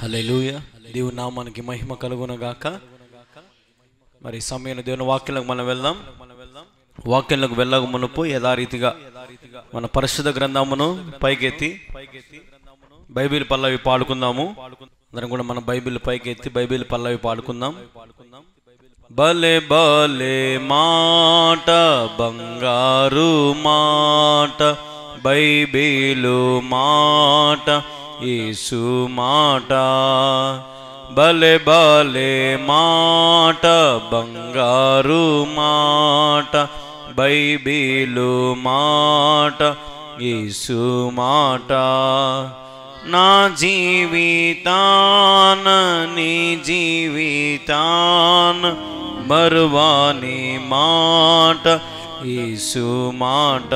హల్లెలూయా. దేవుని నామానికి మహిమ కలుగునగాక. మరి సమయంలో దేవుని వాక్యంలోకి మనం వెళ్దాం. వాక్యంలోకి వెళ్ళక మునుపు యథారీతిగా మన పరిశుద్ధ గ్రంథమును పైకెత్తి బైబిల్ పల్లవి పాడుకుందాము. అందరం కూడా మన బైబిల్ పైకెత్తి బైబిల్ పల్లవి పాడుకుందాం. బలే బలే మాట బంగారు మాట బైబిలు మాట యేసు మాట. బలే బలే మాట బంగారు మాట బైబిలు మాట యేసు మాట. నా జీవితాన నీ జీవితాన మరువాని మాట యేసు మాట.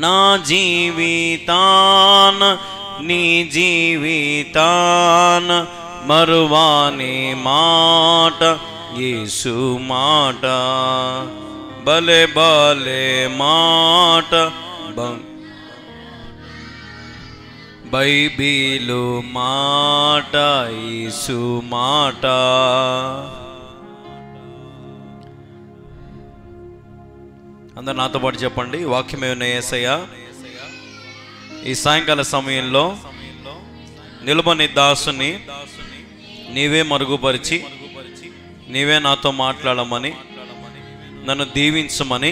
నా జీవితాన నీ జీవితాన మరువాని మాట యేసు మాట. బలే బలే మాట బైబిలు మాట యేసు మాట. అందరు నాతో పాటు చెప్పండి, వాక్యమే ఉన్న యేసయ్య ఈ సాయంకాల సమయంలో నిలబని దాసుని నీవే మరుగుపరిచి నీవే నాతో మాట్లాడమని, నన్ను దీవించమని,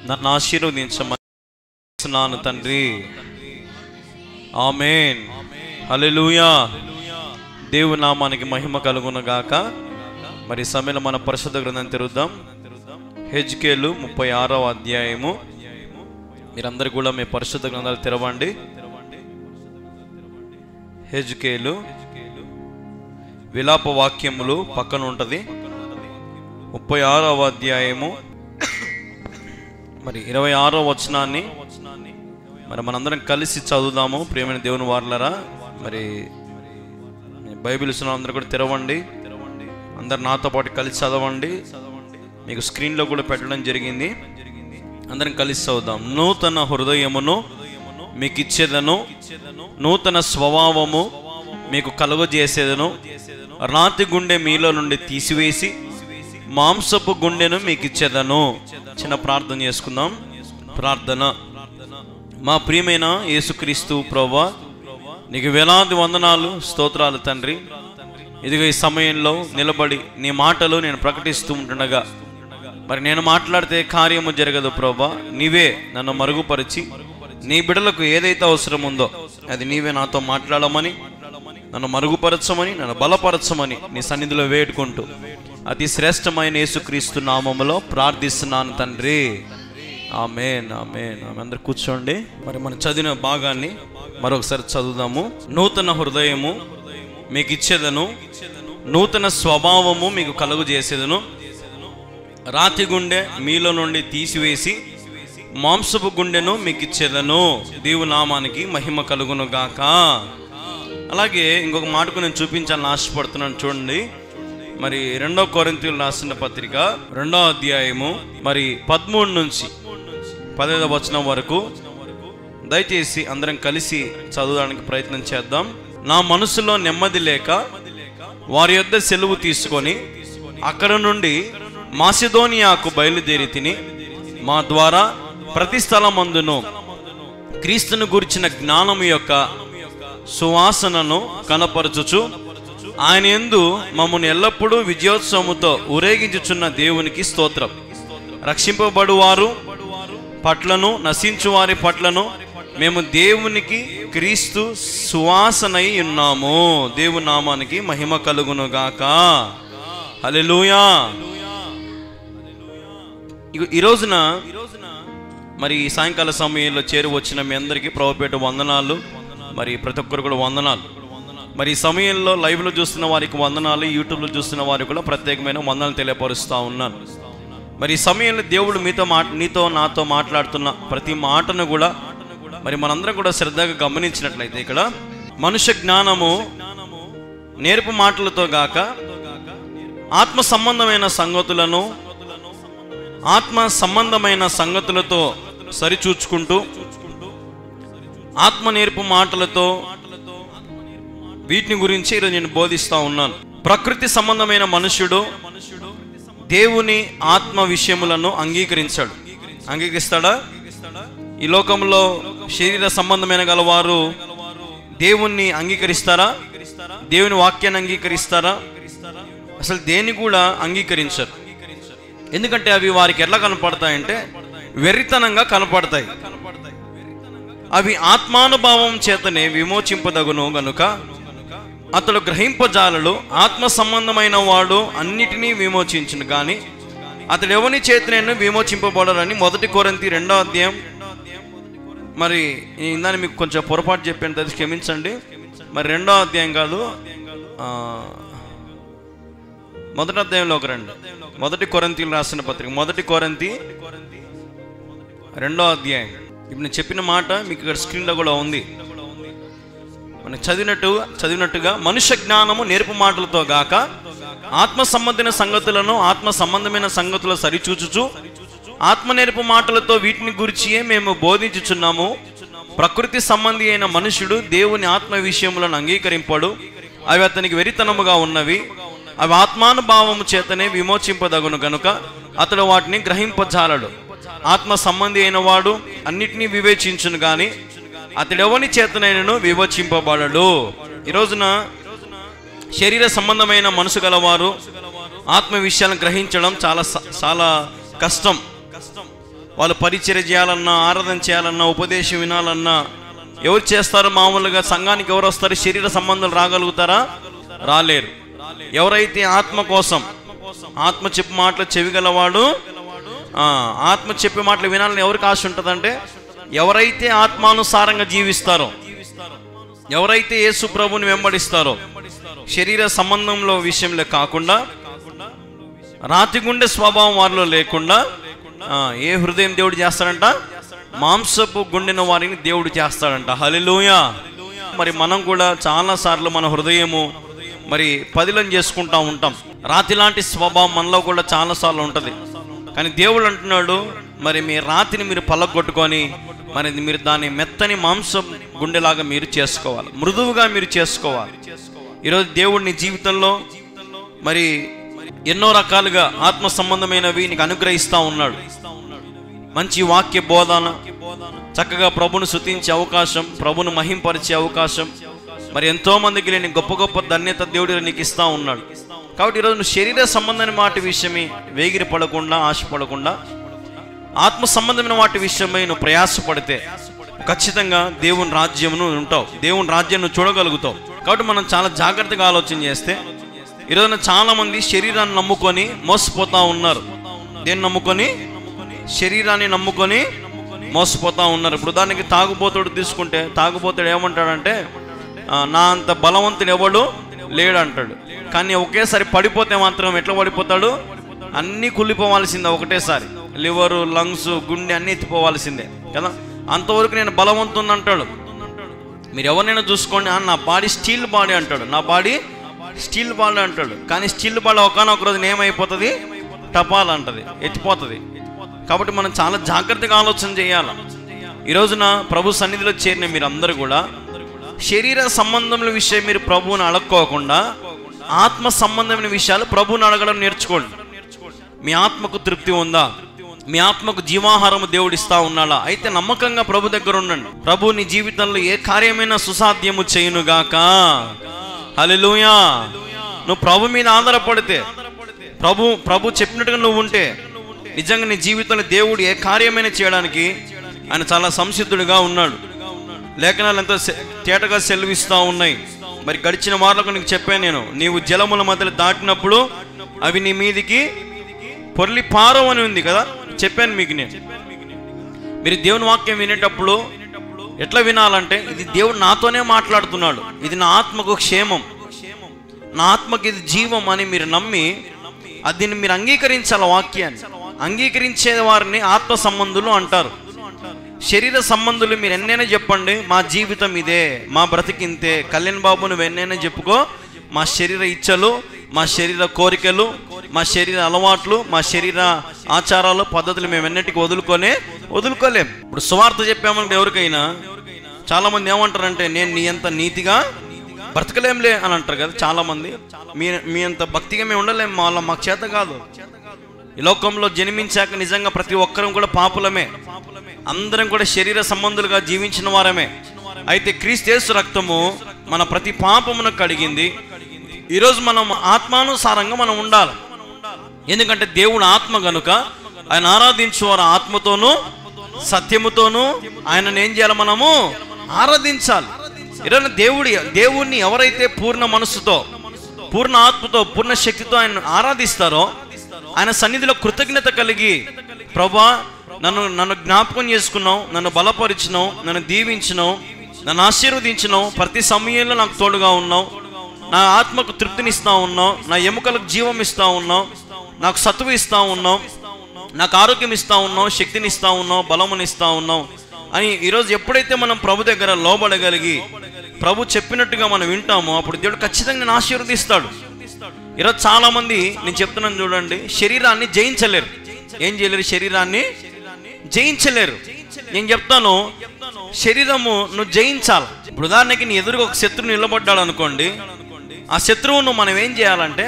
నన్ను ఆశీర్వదించమని నాను తండ్రి. ఆమేన్. హల్లెలూయా. దేవుని నామానికి మహిమ కలుగునగాక. మరి సమయంలో మన పరిశుద్ధ గ్రంథం తెరుద్దాం. హెజ్కేలు 36వ అధ్యాయము. మీరందరూ కూడా మీ పరిశుద్ధ గ్రంథాలు తెరవండి. హెజ్కేలు విలాప వాక్యములు పక్కన ఉంటుంది. 36వ అధ్యాయము మరి 26వ వచనాన్ని మరి మనందరం కలిసి చదువుదాము. ప్రియమైన దేవుని వారలారా, మరి బైబిల్ అందరూ కూడా తెరవండి. అందరు నాతో పాటు కలిసి చదవండి. మీకు స్క్రీన్లో కూడా పెట్టడం జరిగింది. అందరం కలిసి చదువుదాం. నూతన హృదయమును మీకు ఇచ్చేదను, నూతన స్వభావము మీకు కలుగజేసేదను. రాతి గుండె మీలో నుండి తీసివేసి మాంసపు గుండెను మీకు ఇచ్చేదను. చిన్న ప్రార్థన చేసుకుందాం. ప్రార్థన. మా ప్రియమైన యేసుక్రీస్తు ప్రభువా, నీకు వేలాది వందనాలు, స్తోత్రాలు తండ్రి. ఇదిగో ఈ సమయంలో నిలబడి నీ మాటలు నేను ప్రకటిస్తూ ఉంటుండగా మరి నేను మాట్లాడితే కార్యము జరగదు ప్రభువా. నీవే నన్ను మరుగుపరిచి నీ బిడ్డలకు ఏదైతే అవసరం ఉందో అది నీవే నాతో మాట్లాడమని, నన్ను మరుగుపరచమని, నన్ను బలపరచమని నీ సన్నిధిలో వేడుకుంటూ అతి శ్రేష్టమైన యేసుక్రీస్తు నామములో ప్రార్థిస్తున్నాను తండ్రి. ఆమేన్, ఆమేన్. అందరు కూర్చోండి. మరి మనం చదివిన భాగాన్ని మరొకసారి చదువుదాము. నూతన హృదయము మీకు ఇచ్చేదను, నూతన స్వభావము మీకు కలుగు చేసేదను. రాతి గుండె మీలో నుండి తీసివేసి మాంసపు గుండెను మీకు ఇచ్చేదను. దేవుని నామానికి మహిమ కలుగును గాక. అలాగే ఇంకొక మాటకు నేను చూపించాలని ఆశపడుతున్నాను. చూడండి, మరి 2వ కొరింథీయులకు రాసిన పత్రిక 2వ అధ్యాయము మరి 13 నుంచి 15వ వచనం వరకు దయచేసి అందరం కలిసి చదవడానికి ప్రయత్నం చేద్దాం. నా మనసులో నెమ్మది లేక వారి యొద్ద సెలవు తీసుకొని అక్కడ నుండి మాసిదోనియాకు బయలుదేరి తిని, మా ద్వారా ప్రతి స్థలమందును క్రీస్తును గురించిన జ్ఞానము యొక్క సువాసనను కనపరచుచు ఆయన యందు మమ్మల్ని ఎల్లప్పుడూ విజయోత్సవముతో ఊరేగించుచున్న దేవునికి స్తోత్రం. రక్షింపబడు వారు పట్లను నశించు వారి పట్లను మేము దేవునికి క్రీస్తు సువాసనై ఉన్నాము. దేవుని నామానికి మహిమ కలుగును గాక. హల్లెలూయా. ఈ రోజున మరి సాయంకాల సమయంలో చేరి వచ్చిన మీ అందరికీ ప్రభుపేట వందనాలు. మరి ప్రతి ఒక్కరు కూడా వందనాలు. మరి ఈ సమయంలో లైవ్లో చూస్తున్న వారికి వందనాలు, యూట్యూబ్లో చూస్తున్న వారికి కూడా ప్రత్యేకమైన వందనాలు తెలియపరుస్తూ ఉన్నాను. మరి ఈ సమయంలో దేవుడు నీతో నాతో మాట్లాడుతున్న ప్రతి మాటను కూడా మరి మనందరం కూడా శ్రద్ధగా గమనించినట్లయితే ఇక్కడ మనుష్య జ్ఞానము నేర్పు మాటలతో గాక ఆత్మ సంబంధమైన సంగతులతో సరిచూచుకుంటూ ఆత్మ నేర్పు మాటలతో వీటిని గురించి ఈరోజు నేను బోధిస్తూ ఉన్నాను. ప్రకృతి సంబంధమైన మనుష్యుడు దేవుని ఆత్మ విషయములను అంగీకరిస్తాడా? ఈ లోకంలో శరీర సంబంధమైన గలవారు దేవుణ్ణి అంగీకరిస్తారా? దేవుని వాక్యాన్ని అంగీకరిస్తారా? అసలు దేన్ని కూడా అంగీకరించరు. ఎందుకంటే అవి వారికి ఎట్లా కనపడతాయంటే వెర్రితనంగా కనపడతాయి. అవి ఆత్మానుభావం చేతనే విమోచింపదగును గనుక అతడు గ్రహింపజాలడు. ఆత్మ సంబంధమైన వాడు అన్నిటినీ విమోచించును కానీ అతడు ఎవని చేతనైనా విమోచింపబడరని 1 కొరింథీ 2వ అధ్యాయం. మరి ఇందాన్ని మీకు కొంచెం పొరపాటు చెప్పాను, అది క్షమించండి. మరి 2వ అధ్యాయం కాదు, 1వ అధ్యాయంలోకి రండి. 1 కొరింథీయులకు రాసిన పత్రిక 1 కొరింథీ 2వ అధ్యాయం. ఇప్పుడు నేను చెప్పిన మాట మీకు ఇక్కడ స్క్రీన్లో కూడా ఉంది. మనం చదివినట్టుగా మనుష్య జ్ఞానము నేర్పు మాటలతో గాక ఆత్మ సంబంధమైన సంగతులు సరిచూచుచు ఆత్మ నేర్పు మాటలతో వీటిని గురించియే మేము బోధించుచున్నాము. ప్రకృతి సంబంధి అయిన మనుషుడు దేవుని ఆత్మ విషయములను అంగీకరింపడు. అవి అతనికి వెరితనముగా ఉన్నవి. అవి ఆత్మానుభావము చేతనే విమోచింపదగును గనుక అతడు వాటిని గ్రహింపజాలడు. ఆత్మ సంబంధి అయిన వాడు అన్నిటినీ వివేచించును గాని అతడెవని చేతనైనను విమోచింపబడడు. ఈ రోజున శరీర సంబంధమైన మనసు గలవారు ఆత్మ విషయాలను గ్రహించడం చాలా కష్టం. వాళ్ళు పరిచర్య చేయాలన్నా, ఆరాధన చేయాలన్నా, ఉపదేశం వినాలన్నా ఎవరు చేస్తారు? మామూలుగా సంఘానికి ఎవరు వస్తారు? శరీర సంబంధాలు రాగలుగుతారా? రాలేరు. ఎవరైతే ఆత్మ కోసం ఆత్మ చెప్పే మాటలు చెవిగలవాడు, ఆత్మ చెప్పే మాటలు వినాలని ఎవరికి ఆశ ఉంటుందంటే ఎవరైతే ఆత్మానుసారంగా జీవిస్తారో, ఎవరైతే యేసు ప్రభుని వెంబడిస్తారో, శరీర సంబంధంలో విషయంలో కాకుండా రాతిగుండె స్వభావం వారిలో లేకుండా ఏ హృదయం దేవుడు చేస్తాడంట? మాంసపు గుండెన వారిని దేవుడు చేస్తాడంట. హల్లెలూయా. మరి మనం కూడా చాలా సార్లు మన హృదయము మరి పదిలం చేసుకుంటా ఉంటాం. రాతి లాంటి స్వభావం మనలో కూడా చాలా సార్లు ఉంటుంది. కానీ దేవుడు అంటున్నాడు, మరి మీ రాతిని మీరు పలగొట్టుకొని మరి మీరు దాన్ని మెత్తని మాంసం గుండెలాగా మీరు చేసుకోవాలి, మృదువుగా మీరు చేసుకోవాలి. ఈరోజు దేవుడిని జీవితంలో మరి ఎన్నో రకాలుగా ఆత్మ సంబంధమైనవి నీకు అనుగ్రహిస్తూ ఉన్నాడు. మంచి వాక్య బోధన, చక్కగా ప్రభును స్తుతించే అవకాశం, ప్రభును మహింపరిచే అవకాశం, మరి ఎంతో మందికి లేని గొప్ప గొప్ప ధన్యత దేవుడు నీకు ఇస్తూ ఉన్నాడు. కాబట్టి ఈరోజు నువ్వు శరీర సంబంధమైన వాటి విషయమే వేగిరి పడకుండా, ఆశపడకుండా ఆత్మ సంబంధమైన వాటి విషయమై నువ్వు ప్రయాసపడితే ఖచ్చితంగా దేవుని రాజ్యమును ఉంటావు, దేవుని రాజ్యం నువ్వు చూడగలుగుతావు. కాబట్టి మనం చాలా జాగ్రత్తగా ఆలోచన చేస్తే ఈరోజున చాలా మంది శరీరాన్ని నమ్ముకొని మోసపోతూ ఉన్నారు. దేన్ని నమ్ముకొని? శరీరాన్ని నమ్ముకొని మోసపోతూ ఉన్నారు. ఇప్పుడు దానికి తాగుబోతుడు తీసుకుంటే తాగుబోతుడు ఏమంటాడంటే నా అంత బలవంతుడు ఎవడు లేడు అంటాడు. కానీ ఒకేసారి పడిపోతే మాత్రం ఎట్లా పడిపోతాడు? అన్నీ కుళ్ళిపోవాల్సిందే ఒకటేసారి. లివరు, లంగ్స్, గుండె అన్నీ ఎత్తిపోవాల్సిందే కదా. అంతవరకు నేను బలవంతుని అంటాడు. మీరు ఎవరినైనా చూసుకోండి, నా బాడీ స్టీల్ బాడీ అంటాడు, నా బాడీ స్టీల్ బాడీ అంటాడు. కానీ స్టీల్ బాడీ ఒకనొక రోజున ఏమైపోతుంది? టపాల్ అంటది, ఎత్తిపోతుంది. కాబట్టి మనం చాలా జాగ్రత్తగా ఆలోచన చేయాలి. ఈ రోజున ప్రభు సన్నిధిలో చేరిన మీరందరూ కూడా శరీర సంబంధముల విషయం మీరు ప్రభువుని అడక్కోకుండా ఆత్మ సంబంధమైన విషయాలు ప్రభువుని అడగడం నేర్చుకోండి. మీ ఆత్మకు తృప్తి ఉందా? మీ ఆత్మకు జీవాహారము దేవుడిస్తా ఉన్నాడా? అయితే నమ్మకంగా ప్రభు దగ్గర ఉండండి. ప్రభు నీ జీవితంలో ఏ కార్యమైనా సుసాధ్యము చేయునుగాక. హల్లెలూయా. నువ్వు ప్రభు మీద ఆధారపడితే, ప్రభు చెప్పినట్టుగా నువ్వు ఉంటే, నిజంగా నీ జీవితంలో దేవుడు ఏ కార్యమైనా చేయడానికి ఆయన చాలా సంసిద్ధుడిగా ఉన్నాడు. లేఖనాలు ఎంతో తేటగా సెలవిస్తూ ఉన్నాయి. మరి గడిచిన వారాలకు నీకు చెప్పాను నేను, నీవు జలముల మధ్యలో దాటినప్పుడు అవి నీ మీదికి పొర్లి పారవు అని ఉంది కదా, చెప్పాను మీకు నేను. మీరు దేవుని వాక్యం వినేటప్పుడు ఎట్లా వినాలంటే, ఇది దేవుడు నాతోనే మాట్లాడుతున్నాడు, ఇది నా ఆత్మకు క్షేమం, నా ఆత్మకి ఇది జీవం అని మీరు నమ్మి దీన్ని మీరు అంగీకరించాలి. వాక్యాన్ని అంగీకరించే వారిని ఆత్మ సంబంధులు అంటారు. శరీర సంబంధులు మీరు ఎన్నైనా చెప్పండి, మా జీవితం ఇదే, మా బ్రతికింతే. కళ్యాణ్ బాబు నువ్వు ఎన్నైనా చెప్పుకో, మా శరీర ఇచ్చలు, మా శరీర కోరికలు, మా శరీర అలవాట్లు, మా శరీర ఆచారాలు, పద్ధతులు మేము ఎన్నిటికీ వదులుకోలేం. ఇప్పుడు సువార్త చెప్పామంటే ఎవరికైనా చాలా మంది ఏమంటారంటే, నేను నీ అంత నీతిగా బ్రతకలేంలే అని అంటారు కదా చాలా మంది. మీ అంత భక్తిగా మేము ఉండలేం, మాకు చేత కాదు. ఈ లోకంలో జన్మించాక నిజంగా ప్రతి ఒక్కరం కూడా పాపులమే, అందరం కూడా శరీర సంబంధులుగా జీవించిన వారమే. అయితే క్రీస్తు యేసు రక్తము మన ప్రతి పాపమును కడిగింది. ఈరోజు మనం ఆత్మానుసారంగా మనం ఉండాలి. ఎందుకంటే దేవుడు ఆత్మ గనుక ఆయన ఆరాధించేవారు ఆత్మతోనూ సత్యముతోనూ ఆయనను ఏం చేయాలి? మనము ఆరాధించాలి. ఈరోజు దేవుణ్ణి ఎవరైతే పూర్ణ మనస్సుతో, పూర్ణ ఆత్మతో, పూర్ణ శక్తితో ఆయన ఆరాధిస్తారో, ఆయన సన్నిధిలో కృతజ్ఞత కలిగి, ప్రభా నన్ను జ్ఞాపకం చేసుకున్నావు, నన్ను బలపరిచినావు, నన్ను దీవించినావు, నన్ను ఆశీర్వదించినావు, ప్రతి సమయంలో నాకు తోడుగా ఉన్నావు, నా ఆత్మకు తృప్తినిస్తా ఉన్నావు, నా ఎముకలకు జీవం ఇస్తా ఉన్నావు, నాకు సత్తువ ఇస్తా ఉన్నావు, నాకు ఆరోగ్యం ఇస్తా ఉన్నావు, శక్తిని ఇస్తా ఉన్నావు, బలమునిస్తా ఉన్నావు అని ఈరోజు ఎప్పుడైతే మనం ప్రభు దగ్గర లోబడగలిగి ప్రభు చెప్పినట్టుగా మనం వింటామో, అప్పుడు దేవుడు ఖచ్చితంగా నేను ఆశీర్వదిస్తాడు. ఈరోజు చాలా మంది, నేను చెప్తున్నాను చూడండి, శరీరాన్ని జయించలేరు. ఏం చేయలేరు? శరీరాన్ని జయించలేరు. నేను చెప్తాను, శరీరము నువ్వు జయించాలి. ఇప్పుడు ఉదాహరణకి నీ ఎదురుగా ఒక శత్రువు నిలబడ్డాడు అనుకోండి, ఆ శత్రువును మనం ఏం చేయాలంటే,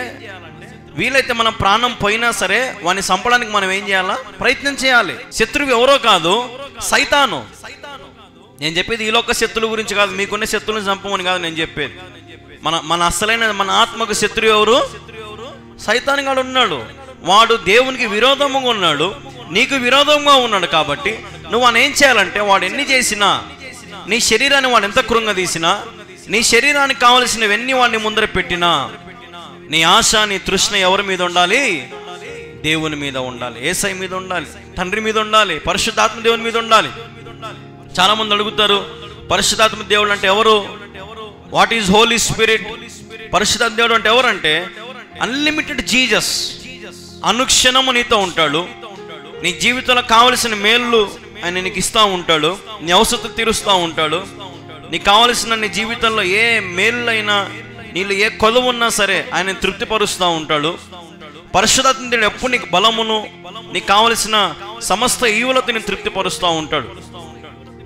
వీలైతే మనం ప్రాణం పోయినా సరే వాడిని చంపడానికి మనం ఏం చేయాలా? ప్రయత్నం చేయాలి. శత్రువు ఎవరో కాదు, సైతాను. నేను చెప్పేది ఈ లోక శత్రువు గురించి కాదు, మీకున్న శత్రువుని చంపమని కాదు నేను చెప్పేది. మన అసలైన మన ఆత్మకు శత్రువు ఎవరు? సైతాను గాడు ఉన్నాడు. వాడు దేవునికి విరోధంగా ఉన్నాడు, నీకు విరోధంగా ఉన్నాడు. కాబట్టి నువ్వు అని ఏం చేయాలంటే, వాడు ఎన్ని చేసినా, నీ శరీరాన్ని వాడు ఎంత కృంగదీసినా, నీ శరీరానికి కావలసినవన్నీ వాడిని ముందర పెట్టినా, నీ ఆశ, నీ తృష్ణ ఎవరి మీద ఉండాలి? దేవుని మీద ఉండాలి, యేసయ్య మీద ఉండాలి, తండ్రి మీద ఉండాలి, పరిశుద్ధాత్మ దేవుని మీద ఉండాలి. చాలా మంది అడుగుతారు, పరిశుద్ధాత్మ దేవుడు అంటే ఎవరు? What is Holi spirit? పరిశుద్ధాత్మ దేవుడు అంటే ఎవరంటే, అన్లిమిటెడ్ జీసస్. అనుక్షణము నీతో ఉంటాడు, నీ జీవితంలో కావలసిన మేళ్ళు ఆయన నీకు ఇస్తూ ఉంటాడు, నీ అవసరం తీరుస్తూ ఉంటాడు. నీకు కావలసిన నీ జీవితంలో ఏ మేళ్ళైనా, నీళ్ళు ఏ కొలువు ఉన్నా సరే ఆయన తృప్తిపరుస్తూ ఉంటాడు. పరిశుద్ధాత్మ దేవుడు ఎప్పుడు నీకు బలమును, నీకు కావలసిన సమస్త ఈవులతో నేను తృప్తిపరుస్తూ ఉంటాడు.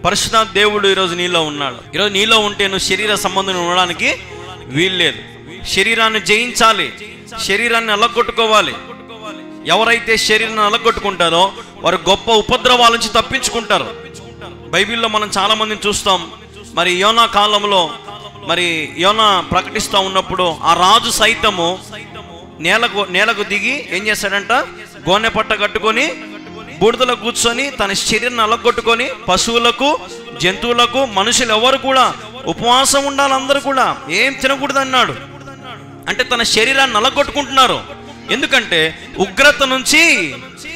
పరిశుద్ధాత్మ దేవుడు ఈరోజు నీలో ఉన్నాడు. ఈరోజు నీలో ఉంటే నువ్వు శరీర సంబంధం ఉండడానికి వీల్లేదు. శరీరాన్ని జయించాలి, శరీరాన్ని అలగొట్టుకోవాలి. ఎవరైతే శరీరాన్ని అలగొట్టుకుంటారో వారు గొప్ప ఉపద్రవాల నుంచి తప్పించుకుంటారు. బైబిల్లో మనం చాలా మందిని చూస్తాం. మరి యోనా కాలంలో, మరి యోనా ప్రకటిస్తూ ఉన్నప్పుడు ఆ రాజు సైతము నేలకు దిగి ఏం చేశాడంట? గోనె పట్ట కట్టుకొని బూడిదలో కూర్చొని తన శరీరాన్ని అలగొట్టుకొని, పశువులకు, జంతువులకు, మనుషులు ఎవరు కూడా ఉపవాసం ఉండాలి, అందరూ కూడా ఏం తినకూడదు అన్నాడు. అంటే తన శరీరాన్ని అలగొట్టుకుంటున్నారు. ఎందుకంటే ఉగ్రత నుంచి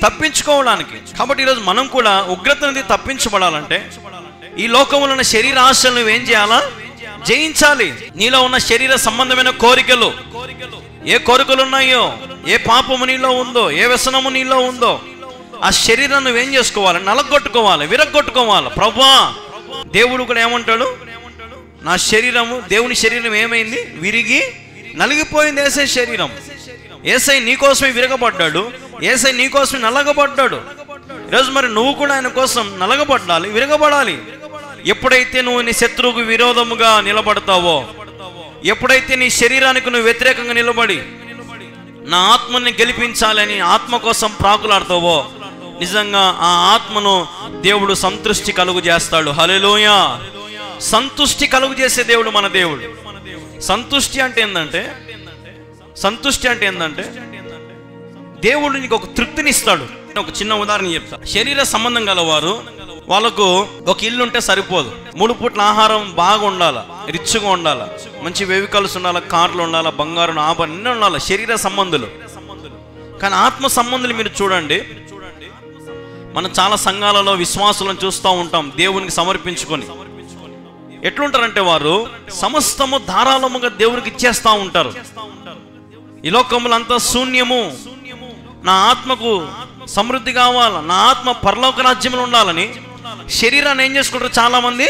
తప్పించుకోవడానికి. కాబట్టి ఈరోజు మనం కూడా ఉగ్రత నుంచి తప్పించబడాలంటే ఈ లోకంలో ఉన్న శరీర ఆశలు నువ్వేం చేయాలా? జయించాలి. నీలో ఉన్న శరీర సంబంధమైన కోరికలు, ఏ కోరికలు ఉన్నాయో, ఏ పాపము నీలో ఉందో, ఏ వ్యసనము నీలో ఉందో, ఆ శరీరాన్ని నువ్వేం చేసుకోవాలి? నలగొట్టుకోవాలి, విరగొట్టుకోవాలి. ప్రభువా, దేవుడు కూడా ఏమంటాడు? నా శరీరము, దేవుని శరీరం ఏమైంది? విరిగి నలిగిపోయింది. యేసయ్య శరీరం, యేసయ్య నీకోసమే విరగబడ్డాడు, యేసయ్య నీకోసమే నలగబడ్డాడు. ఈరోజు మరి నువ్వు కూడా ఆయన కోసం నలగబడాలి, విరగబడాలి. ఎప్పుడైతే నువ్వు నీ శత్రువుకు విరోధముగా నిలబడతావో, ఎప్పుడైతే నీ శరీరానికి నువ్వు వ్యతిరేకంగా నిలబడి నా ఆత్మని గెలిపించాలని ఆత్మ కోసం ప్రాకులాడతావో, నిజంగా ఆ ఆత్మను దేవుడు సంతృష్టి కలుగు చేస్తాడు. హల్లెలూయా. సంతృష్టి కలుగు చేసే దేవుడు మన దేవుడు. సంతృష్టి అంటే ఏంటంటే దేవుడు నీకు ఒక తృప్తిని ఇస్తాడు. ఒక చిన్న ఉదాహరణ చెప్తా. శరీర సంబంధం గలవారు, వాళ్ళకు ఒక ఇల్లు ఉంటే సరిపోదు. 3 పూట్ల ఆహారం బాగా ఉండాలి, రిచ్గా ఉండాలి, మంచి వెహికల్స్ ఉండాలి, కార్లు ఉండాలి, బంగారం ఆభరణం అన్నీ ఉండాలి, శరీర సంబంధులు. కానీ ఆత్మ సంబంధులు మీరు చూడండి, మనం చాలా సంఘాలలో విశ్వాసులను చూస్తూ ఉంటాం. దేవునికి సమర్పించుకొని ఎట్లుంటారంటే వారు సమస్తము ధారాళముగా దేవునికి ఇచ్చేస్తూ ఉంటారు. ఈ లోకములు అంతా శూన్యము, నా ఆత్మకు సమృద్ధి కావాలా, నా ఆత్మ పరలోక రాజ్యంలో ఉండాలని శరీరాన్ని ఏం చేసుకుంటారు? చాలా మంది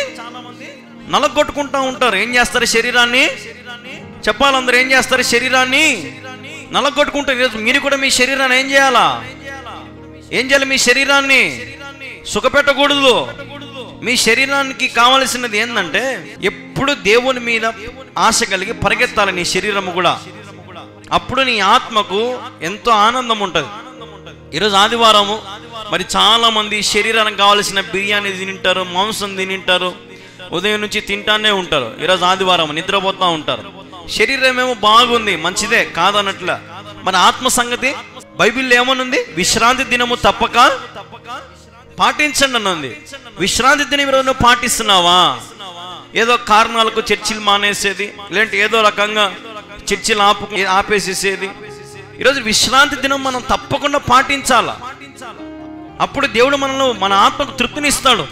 నలగొట్టుకుంటూ ఉంటారు. ఏం చేస్తారు? శరీరాన్ని చెప్పాలందరూ ఏం చేస్తారు? శరీరాన్ని నలగొట్టుకుంటారు. మీరు కూడా మీ శరీరాన్ని ఏం చేయాలా? మీ శరీరాన్ని సుఖపెట్టకూడదు. మీ శరీరానికి కావలసినది ఏంటంటే ఎప్పుడు దేవుని మీద ఆశ కలిగి పరిగెత్తాలి నీ శరీరము కూడా. అప్పుడు నీ ఆత్మకు ఎంతో ఆనందం ఉంటుంది. ఈరోజు ఆదివారము, మరి చాలా మంది శరీరానికి కావాల్సిన బిర్యానీ తింటారు, మాంసం తింటారు, ఉదయం నుంచి తింటానే ఉంటారు. ఈరోజు ఆదివారం నిద్రపోతూ ఉంటారు. శరీరం ఏమో బాగుంది, మంచిదే కాదన్నట్ల. మన ఆత్మ సంగతి బైబిల్లో ఏమనుంది? విశ్రాంతి దినము తప్పక పాటించండి అన్నది. విశ్రాంతి దినం ఈరోజు పాటిస్తున్నావా? ఏదో కారణాలకు చర్చిలు మానేసేది, లేదంటే ఏదో రకంగా చర్చిలు ఆపేసేసేది. ఈరోజు విశ్రాంతి దినం మనం తప్పకుండా పాటించాలా. అప్పుడు దేవుడు మన ఆత్మకు తృప్తిని ఇస్తాడు.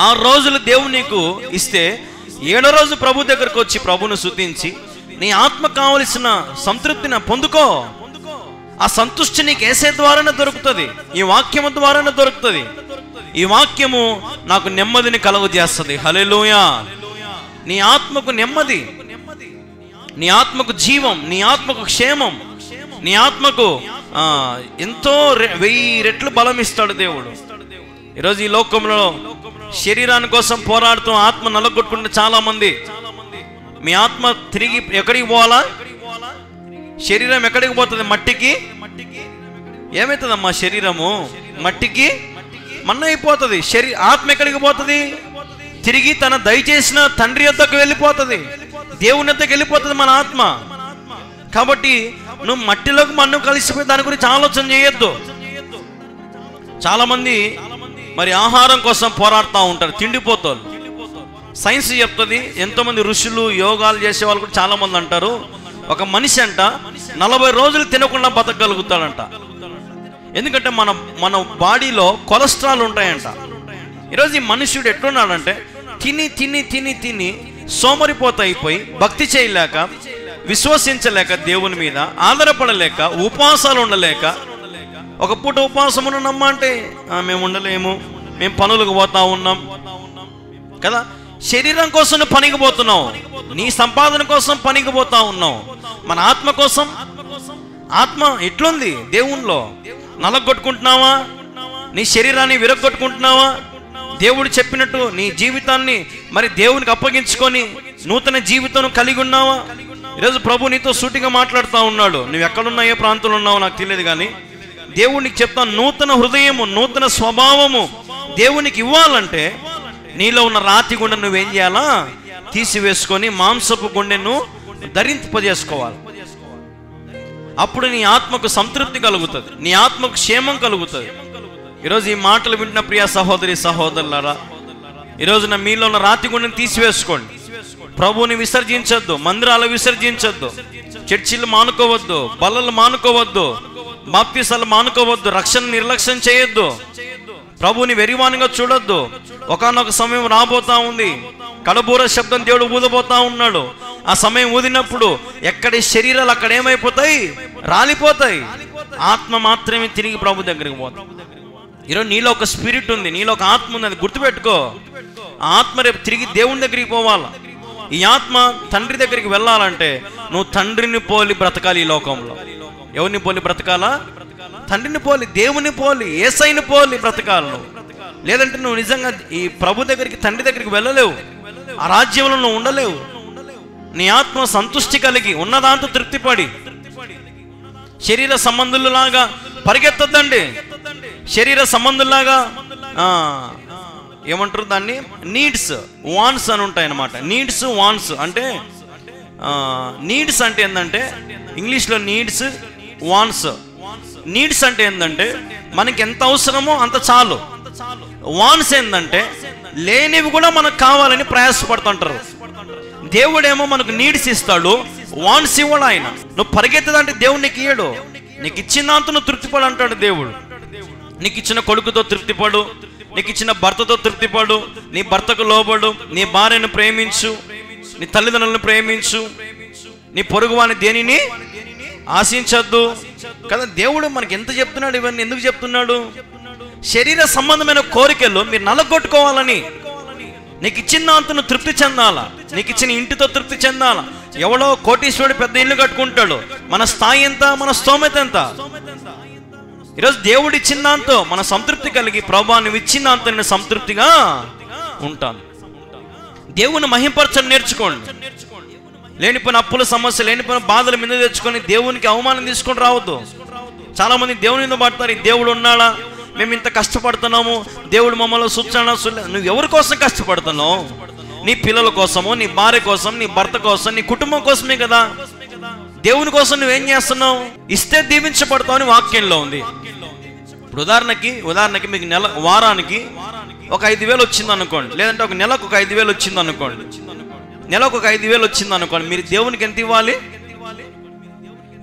6 రోజులు దేవుడు నీకు ఇస్తే 7వ రోజు ప్రభు దగ్గరకు వచ్చి ప్రభును స్తుతించి నీ ఆత్మ కావలసిన సంతృప్తిని పొందుకో. ఆ సంతృష్టి నీకు యేసే ద్వారానే దొరుకుతుంది, ఈ వాక్యము ద్వారానే దొరుకుతుంది. ఈ వాక్యము నాకు నెమ్మదిని కలుగు చేస్తుంది. హల్లెలూయా. నీ ఆత్మకు నెమ్మది, నీ ఆత్మకు జీవం, నీ ఆత్మకు క్షేమం, నీ ఆత్మకు ఎంతో 1000 రెట్లు బలం ఇస్తాడు దేవుడు. ఈరోజు ఈ లోకంలో శరీరాని కోసం పోరాడుతూ ఆత్మ నలగొట్టుకుంటే చాలా మంది. మీ ఆత్మ తిరిగి ఎక్కడికి పోవాలా? శరీరం ఎక్కడికి పోతుంది? మట్టికి. ఏమవుతుందమ్మా? శరీరము మట్టికి మన్న అయిపోతుంది. ఆత్మ ఎక్కడికి పోతుంది? తిరిగి తన దయచేసిన తండ్రి యొద్దకు వెళ్ళిపోతుంది, దేవుని యొద్దకు వెళ్ళిపోతుంది మన ఆత్మ. కాబట్టి నువ్వు మట్టిలోకి మన్ను కలిసిపోయి దాని గురించి ఆలోచన చేయొద్దు. చాలా మంది మరి ఆహారం కోసం పోరాడుతూ ఉంటారు, తిండిపోతారు. సైన్స్ చెప్తుంది, ఎంతోమంది ఋషులు యోగాలు చేసే వాళ్ళు కూడా చాలా మంది అంటారు, ఒక మనిషి అంట 40 రోజులు తినకుండా బతకగలుగుతాడంట. ఎందుకంటే మన బాడీలో కొలెస్ట్రాల్ ఉంటాయంట. ఈరోజు ఈ మనుష్యుడు ఎట్లున్నాడంటే తిని తిని తిని తిని సోమరిపోత అయిపోయి, భక్తి చేయలేక, విశ్వసించలేక, దేవుని మీద ఆధారపడలేక, ఉపవాసాలు ఉండలేక, ఒక పూట ఉపవాసం ఉన్నామా అంటే మేము ఉండలేము, మేము పనులకు పోతా ఉన్నాం కదా. శరీరం కోసం పనికి పోతున్నావు, నీ సంపాదన కోసం పనికి పోతా ఉన్నావు. మన ఆత్మ కోసం, ఆత్మ ఎట్లుంది దేవునిలో? నలగొట్టుకుంటున్నావా? నీ శరీరాన్ని విరగొట్టుకుంటున్నావా? దేవుడు చెప్పినట్టు నీ జీవితాన్ని మరి దేవునికి అప్పగించుకొని నూతన జీవితం కలిగి ఉన్నావా? ఈరోజు ప్రభు నీతో సూటిగా మాట్లాడుతూ ఉన్నాడు. నువ్వు ఎక్కడున్నా, ఏ ప్రాంతంలో ఉన్నావో నాకు తెలియదు, కానీ దేవునికి చెప్తాను, నూతన హృదయము, నూతన స్వభావము దేవునికి ఇవ్వాలంటే నీలో ఉన్న రాతి గుండె నువ్వేం చేయాలా? తీసివేసుకొని మాంసపు గుండెను ధరింపజేసుకోవాలి. అప్పుడు నీ ఆత్మకు సంతృప్తి కలుగుతుంది, నీ ఆత్మకు క్షేమం కలుగుతుంది. ఈరోజు ఈ మాటలు వింటున్న ప్రియ సహోదరి సహోదరులారా, ఈరోజున మీలో ఉన్న రాతి గుండెను తీసివేసుకోండి. ప్రభువుని విసర్జించొద్దు, మందిరాలు విసర్జించొద్దు, చర్చిలు మానుకోవద్దు, బల్లలు మానుకోవద్దు, బాప్తిసాలు మానుకోవద్దు, రక్షణ నిర్లక్ష్యం చేయొద్దు, ప్రభువుని వెరివానిగా చూడొద్దు. ఒకానొక సమయం రాబోతా ఉంది, కడబూర శబ్దం దేవుడు ఊదబోతా ఉన్నాడు. ఆ సమయం ఊదినప్పుడు ఎక్కడి శరీరాలు అక్కడ ఏమైపోతాయి? రాలిపోతాయి. ఆత్మ మాత్రమే తిరిగి ప్రభు దగ్గరికి పోతాయి. ఈరోజు నీలో ఒక స్పిరిట్ ఉంది, నీలో ఒక ఆత్మ ఉంది, అది గుర్తుపెట్టుకో. ఆ ఆత్మ రేపు తిరిగి దేవుని దగ్గరికి పోవాలా. ఈ ఆత్మ తండ్రి దగ్గరికి వెళ్ళాలంటే నువ్వు తండ్రిని పోలి బ్రతకాలి. ఈ లోకంలో ఎవరిని పోలి బ్రతకాలా? తండ్రిని పోలి, దేవుని పోలి, యేసయ్యని పోలి బ్రతకాలి నువ్వు. లేదంటే నువ్వు నిజంగా ఈ ప్రభు దగ్గరికి, తండ్రి దగ్గరికి వెళ్ళలేవు, ఆ రాజ్యంలో నువ్వు ఉండలేవు. నీ ఆత్మ సంతృష్టి కలిగి ఉన్నదాంతో తృప్తిపడి శరీర సంబంధులలాగా పరిగెత్తొద్దండి. శరీర సంబంధుల్లాగా ఏమంటారు దాన్ని, నీడ్స్ వాన్స్ అని ఉంటాయి అన్నమాట. నీడ్స్ వాన్స్ అంటే నీడ్స్ అంటే ఏంటంటే ఇంగ్లీష్లో నీడ్స్ వాన్స్. నీడ్స్ అంటే ఏంటంటే మనకి ఎంత అవసరమో అంత చాలు. వాన్స్ ఏంటంటే లేనివి కూడా మనకు కావాలని ప్రయాసపడుతుంటారు. దేవుడేమో మనకు నీడ్స్ ఇస్తాడు, వాన్స్ ఇవ్వడు ఆయన. నువ్వు పరిగెత్తదంటే దేవుడు నీకు ఇయ్యడు. నీకు ఇచ్చినంత నువ్వు తృప్తిపడు అంటాడు దేవుడు. నీకు ఇచ్చిన కొడుకుతో తృప్తిపడు, నీకు ఇచ్చిన భర్తతో తృప్తిపడు, నీ భర్తకు లోబడు, నీ భార్యను ప్రేమించు, నీ తల్లిదండ్రులను ప్రేమించు, నీ పొరుగువాని దేనిని ఆశించద్దు కదా. దేవుడు మనకి ఎంత చెప్తున్నాడు, ఇవన్నీ ఎందుకు చెప్తున్నాడు? శరీర సంబంధమైన కోరికలు మీరు నలగొట్టుకోవాలని. నీకు ఇచ్చిన దాంతో తృప్తి చెందాలా, నీకు ఇచ్చిన ఇంటితో తృప్తి చెందాలా. ఎవడో కోటీశ్వరుడు పెద్ద ఇల్లు కట్టుకుంటాడు, మన స్థాయి ఎంత, మన స్తోమత ఎంత? ఈరోజు దేవుడు ఇచ్చిన దాంతో మన సంతృప్తి కలిగి, ప్రభువా నువ్వు ఇచ్చిన దాంతో నేను సంతృప్తిగా ఉంటాను. దేవుని మహింపరచడం నేర్చుకోండి. లేనిపోయిన అప్పుల సమస్య, లేనిపోయిన బాధల మీద తెచ్చుకొని దేవునికి అవమానం తీసుకొని రావద్దు. చాలా మంది దేవుని మీద పడతారు, దేవుడు ఉన్నాడా, మేము ఇంత కష్టపడుతున్నాము, దేవుడు మమ్మల్ని సూచన. నువ్వు ఎవరి కోసం కష్టపడుతున్నావు? నీ పిల్లల కోసము, నీ భార్య కోసం, నీ భర్త కోసం, నీ కుటుంబం కోసమే కదా. దేవుని కోసం నువ్వేం చేస్తున్నావు? ఇస్తే దీవించబడతావు అని వాక్యంలో ఉంది. ఇప్పుడు ఉదాహరణకి మీకు వారానికి ఒక 5,000 వచ్చింది అనుకోండి, లేదంటే ఒక నెలకు ఒక 5,000 వచ్చింది అనుకోండి. నెలకు ఒక 5,000 వచ్చింది అనుకోండి. మీరు దేవునికి ఎంత ఇవ్వాలి?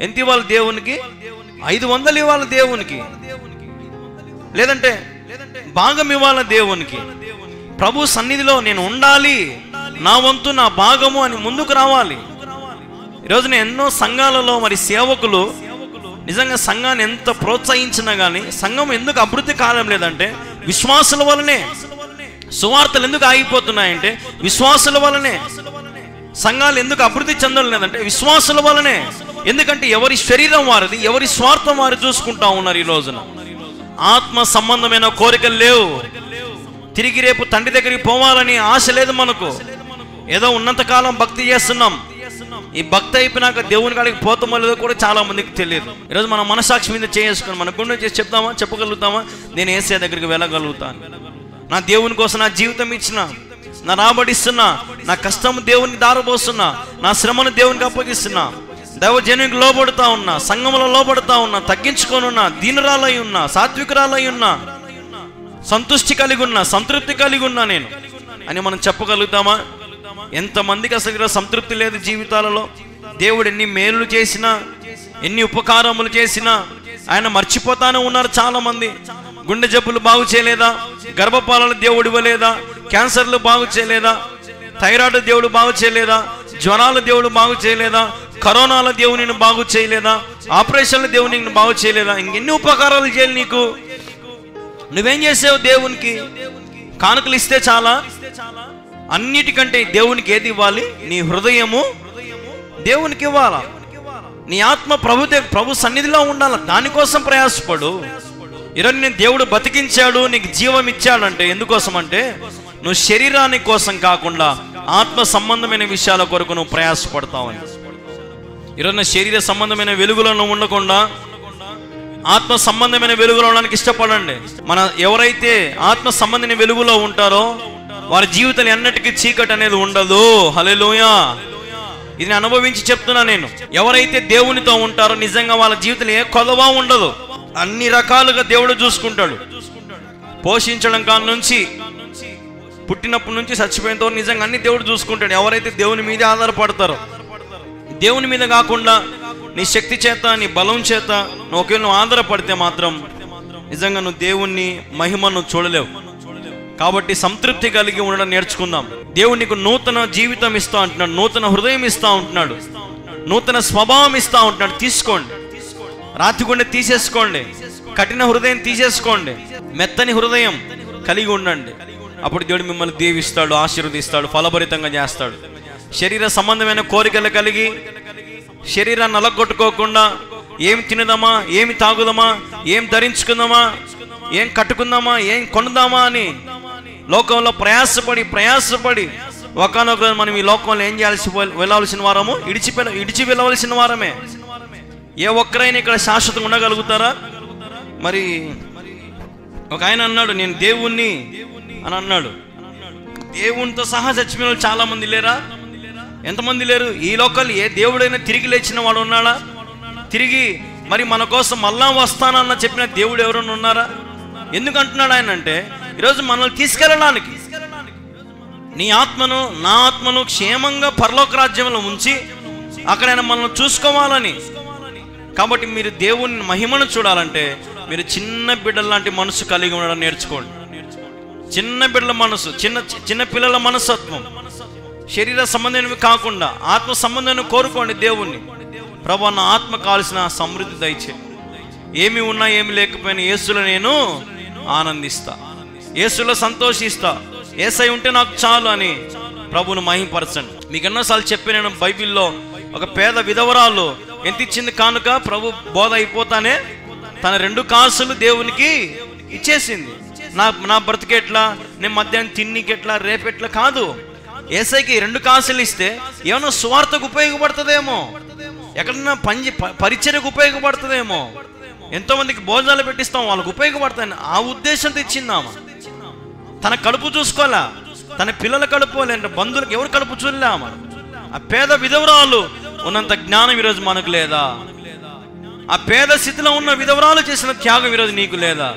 ఎంత ఇవ్వాలి దేవునికి? 500 ఇవ్వాలి దేవునికి, లేదంటే భాగం ఇవ్వాలి దేవునికి. ప్రభు సన్నిధిలో నేను ఉండాలి, నా వంతు నా భాగము అని ముందుకు రావాలి. ఈరోజున ఎన్నో సంఘాలలో మరి సేవకులు నిజంగా సంఘాన్ని ఎంత ప్రోత్సహించినా కానీ సంఘం ఎందుకు అభివృద్ధి కాలం లేదంటే విశ్వాసుల వలనే. సువార్తలు ఎందుకు ఆగిపోతున్నాయంటే విశ్వాసుల వలనే. సంఘాలు ఎందుకు అభివృద్ధి చెందడం లేదంటే విశ్వాసుల వలనే. ఎందుకంటే ఎవరి శరీరం వారిది, ఎవరి స్వార్థం వారు చూసుకుంటా ఉన్నారు. ఈ రోజున ఆత్మ సంబంధమైన కోరికలు లేవు. తిరిగి రేపు తండ్రి దగ్గరికి పోవాలని ఆశ లేదు మనకు. ఏదో ఉన్నంతకాలం భక్తి చేస్తున్నాం, ఈ భక్తి అయిపోయినాక దేవుని కాడికి పోతామో లేదో కూడా చాలా మందికి తెలియదు. ఈరోజు మనం మనసాక్షి మీద చేసుకుని మన గుండె చేసి చెప్తామా, చెప్పగలుగుతామా? నేను యేసయ్య దగ్గరికి వెళ్ళగలుగుతాను, నా దేవుని కోసం నా జీవితం ఇచ్చిన, నా రాబడిస్తున్నా, నా కష్టం దేవునికి దారబోస్తున్నా, నా శ్రమను దేవునికి అప్పగిస్తున్నా, దైవజనునికి లోబడుతా ఉన్నా, సంఘంలో లోబడుతా ఉన్నా, తగ్గించుకొని ఉన్నా, దీనురాలై ఉన్నా, సాత్వికురాలై ఉన్నా, సంతృష్టి కలిగి ఉన్నా, సంతృప్తి కలిగి ఉన్నా నేను అని మనం చెప్పగలుగుతామా? ఎంతమందికి అసలు సంతృప్తి లేదు జీవితాలలో. దేవుడు ఎన్ని మేలు చేసినా, ఎన్ని ఉపకారములు చేసినా ఆయన మర్చిపోతానే ఉన్నారు చాలా మంది. గుండె జబ్బులు బాగు చేయలేదా? గర్భపాలను దేవుడు ఇవ్వలేదా? క్యాన్సర్లు బాగు చేయలేదా? థైరాయిడ్ దేవుడు బాగు చేయలేదా? జ్వరాలు దేవుడు బాగు చేయలేదా? కరోనాల దేవుడు నిన్ను బాగు చేయలేదా? ఆపరేషన్ల దేవుడు నిన్ను బాగు చేయలేదా? ఇంకెన్ని ఉపకారాలు చేయాలి నీకు? నువ్వేం చేసావు? దేవునికి కానుకలు ఇస్తే చాలా? అన్నిటికంటే దేవునికి ఏది ఇవ్వాలి? నీ హృదయము దేవునికి ఇవ్వాలా. నీ ఆత్మ ప్రభు సన్నిధిలో ఉండాలి. దానికోసం ప్రయాసపడు. ఈరోజు నేను దేవుడు బతికించాడు, నీకు జీవం ఇచ్చాడంటే ఎందుకోసం అంటే నువ్వు శరీరాని కోసం కాకుండా ఆత్మ సంబంధమైన విషయాల కొరకు నువ్వు ప్రయాసపడతావని. ఈరోజు శరీర సంబంధమైన వెలుగులో నువ్వు ఉండకుండా ఆత్మ సంబంధమైన వెలుగులో ఉండడానికి ఇష్టపడండి. మన ఎవరైతే ఆత్మ సంబంధమైన వెలుగులో ఉంటారో వారి జీవితాలు ఎన్నటికీ చీకటి అనేది ఉండదు. హల్లెలూయా. ఇది అనుభవించి చెప్తున్నా నేను. ఎవరైతే దేవునితో ఉంటారో నిజంగా వాళ్ళ జీవితంలో ఏ కొదవా ఉండదు. అన్ని రకాలుగా దేవుడు చూసుకుంటాడు. పోషించడం కాడ నుంచి, పుట్టినప్పటి నుంచి చచ్చిపోయేంత నిజంగా అన్ని దేవుడు చూసుకుంటాడు. ఎవరైతే దేవుని మీదే ఆధారపడతారో, దేవుని మీద కాకుండా నీ శక్తి చేత, నీ బలం చేత నువ్వు ఆధారపడితే మాత్రం నిజంగా నువ్వు దేవుణ్ణి మహిమను చూడలేవు. కాబట్టి సంతృప్తి కలిగి ఉండడం నేర్చుకుందాం. దేవుడు నీకు నూతన జీవితం ఇస్తా ఉంటున్నాడు, నూతన హృదయం ఇస్తా ఉంటున్నాడు, నూతన స్వభావం ఇస్తా ఉంటున్నాడు. తీసుకోండి. రాతి గుండె తీసేసుకోండి, కఠిన హృదయం తీసేసుకోండి, మెత్తని హృదయం కలిగి ఉండండి. అప్పుడు దేవుడు మిమ్మల్ని దీవిస్తాడు, ఆశీర్వదిస్తాడు, ఫలభరితంగా చేస్తాడు. శరీర సంబంధమైన కోరికలు కలిగి శరీరాన్ని నలగొట్టుకోకుండా ఏం తినదామా, ఏమి తాగుదామా, ఏం ధరించుకుందామా, ఏం కట్టుకుందామా, ఏం కొనుదామా అని లోకంలో ప్రయాసపడి ఒకనొక మనం ఈ లోకంలో ఏం చేయాల్సి వెళ్ళవలసిన వారము, ఇడిచి వెళ్ళవలసిన వారమే. ఏ ఒక్కరైనా ఇక్కడ శాశ్వతంగా ఉండగలుగుతారా? మరి ఒక ఆయన అన్నాడు, నేను దేవుణ్ణి అని అన్నాడు. దేవునితో సహా చచ్చిపోయిన వాళ్ళు చాలా మంది లేరా? ఎంతమంది లేరు? ఈ లోకల్ ఏ దేవుడైనా తిరిగి లేచిన వాడు ఉన్నాడా? తిరిగి మరి మన కోసం మళ్ళా వస్తానన్న చెప్పిన దేవుడు ఎవరైనా ఉన్నారా? ఎందుకంటున్నాడు ఆయన అంటే, ఈరోజు మనల్ని తీసుకెళ్ళడానికి, నీ ఆత్మను నా ఆత్మను క్షేమంగా పరలోక రాజ్యంలో ఉంచి అక్కడ ఆయన మనల్ని చూసుకోవాలని. కాబట్టి మీరు దేవుని మహిమను చూడాలంటే మీరు చిన్న బిడ్డల లాంటి మనసు కలిగి ఉండడం నేర్చుకోండి. చిన్న బిడ్డల మనసు, చిన్న పిల్లల మనస్తత్వం, శరీర సంబంధమైనవి కాకుండా ఆత్మ సంబంధాన్ని కోరుకోండి దేవుణ్ణి. ప్రభు, నా ఆత్మ కావాల్సిన సమృద్ధి దయచే. ఏమి ఉన్నా ఏమి లేకపోయినా యేసులో నేను ఆనందిస్తా, యేసులో సంతోషిస్తా, యేసై ఉంటే నాకు చాలు అని ప్రభువును మహిమపరచండి. మీకు ఎన్నోసార్లు చెప్పి నేను, బైబిల్లో ఒక పేద విధవరాలు ఎంత ఇచ్చింది కానుక, ప్రభు బోధ అయిపోతానే తన 2 కాసులు దేవునికి ఇచ్చేసింది. నా బ్రతికెట్లా, నేను మధ్యాహ్నం తిన్నికెట్లా, రేపెట్లా కాదు. యేసైకి 2 కాసులు ఇస్తే ఏమన్నా సువార్తకు ఉపయోగపడుతుందేమో, ఎక్కడన్నా పరిచర్యకు ఉపయోగపడుతుందేమో, ఎంతోమందికి భోజనాలు పెట్టిస్తాం, వాళ్ళకు ఉపయోగపడతాయి. ఆ ఉద్దేశంతో ఇచ్చిందామా. తన కడుపు చూసుకోవాలా, తన పిల్లల కడుపు, లేదంటే బంధువులకు ఎవరు కడుపు చూడలేమా. ఆ పేద విధవరాలు ఉన్నంత జ్ఞానం ఈరోజు మనకు లేదా? ఆ పేద స్థితిలో ఉన్న విధవరాలు చేసిన త్యాగం ఈరోజు నీకు లేదా?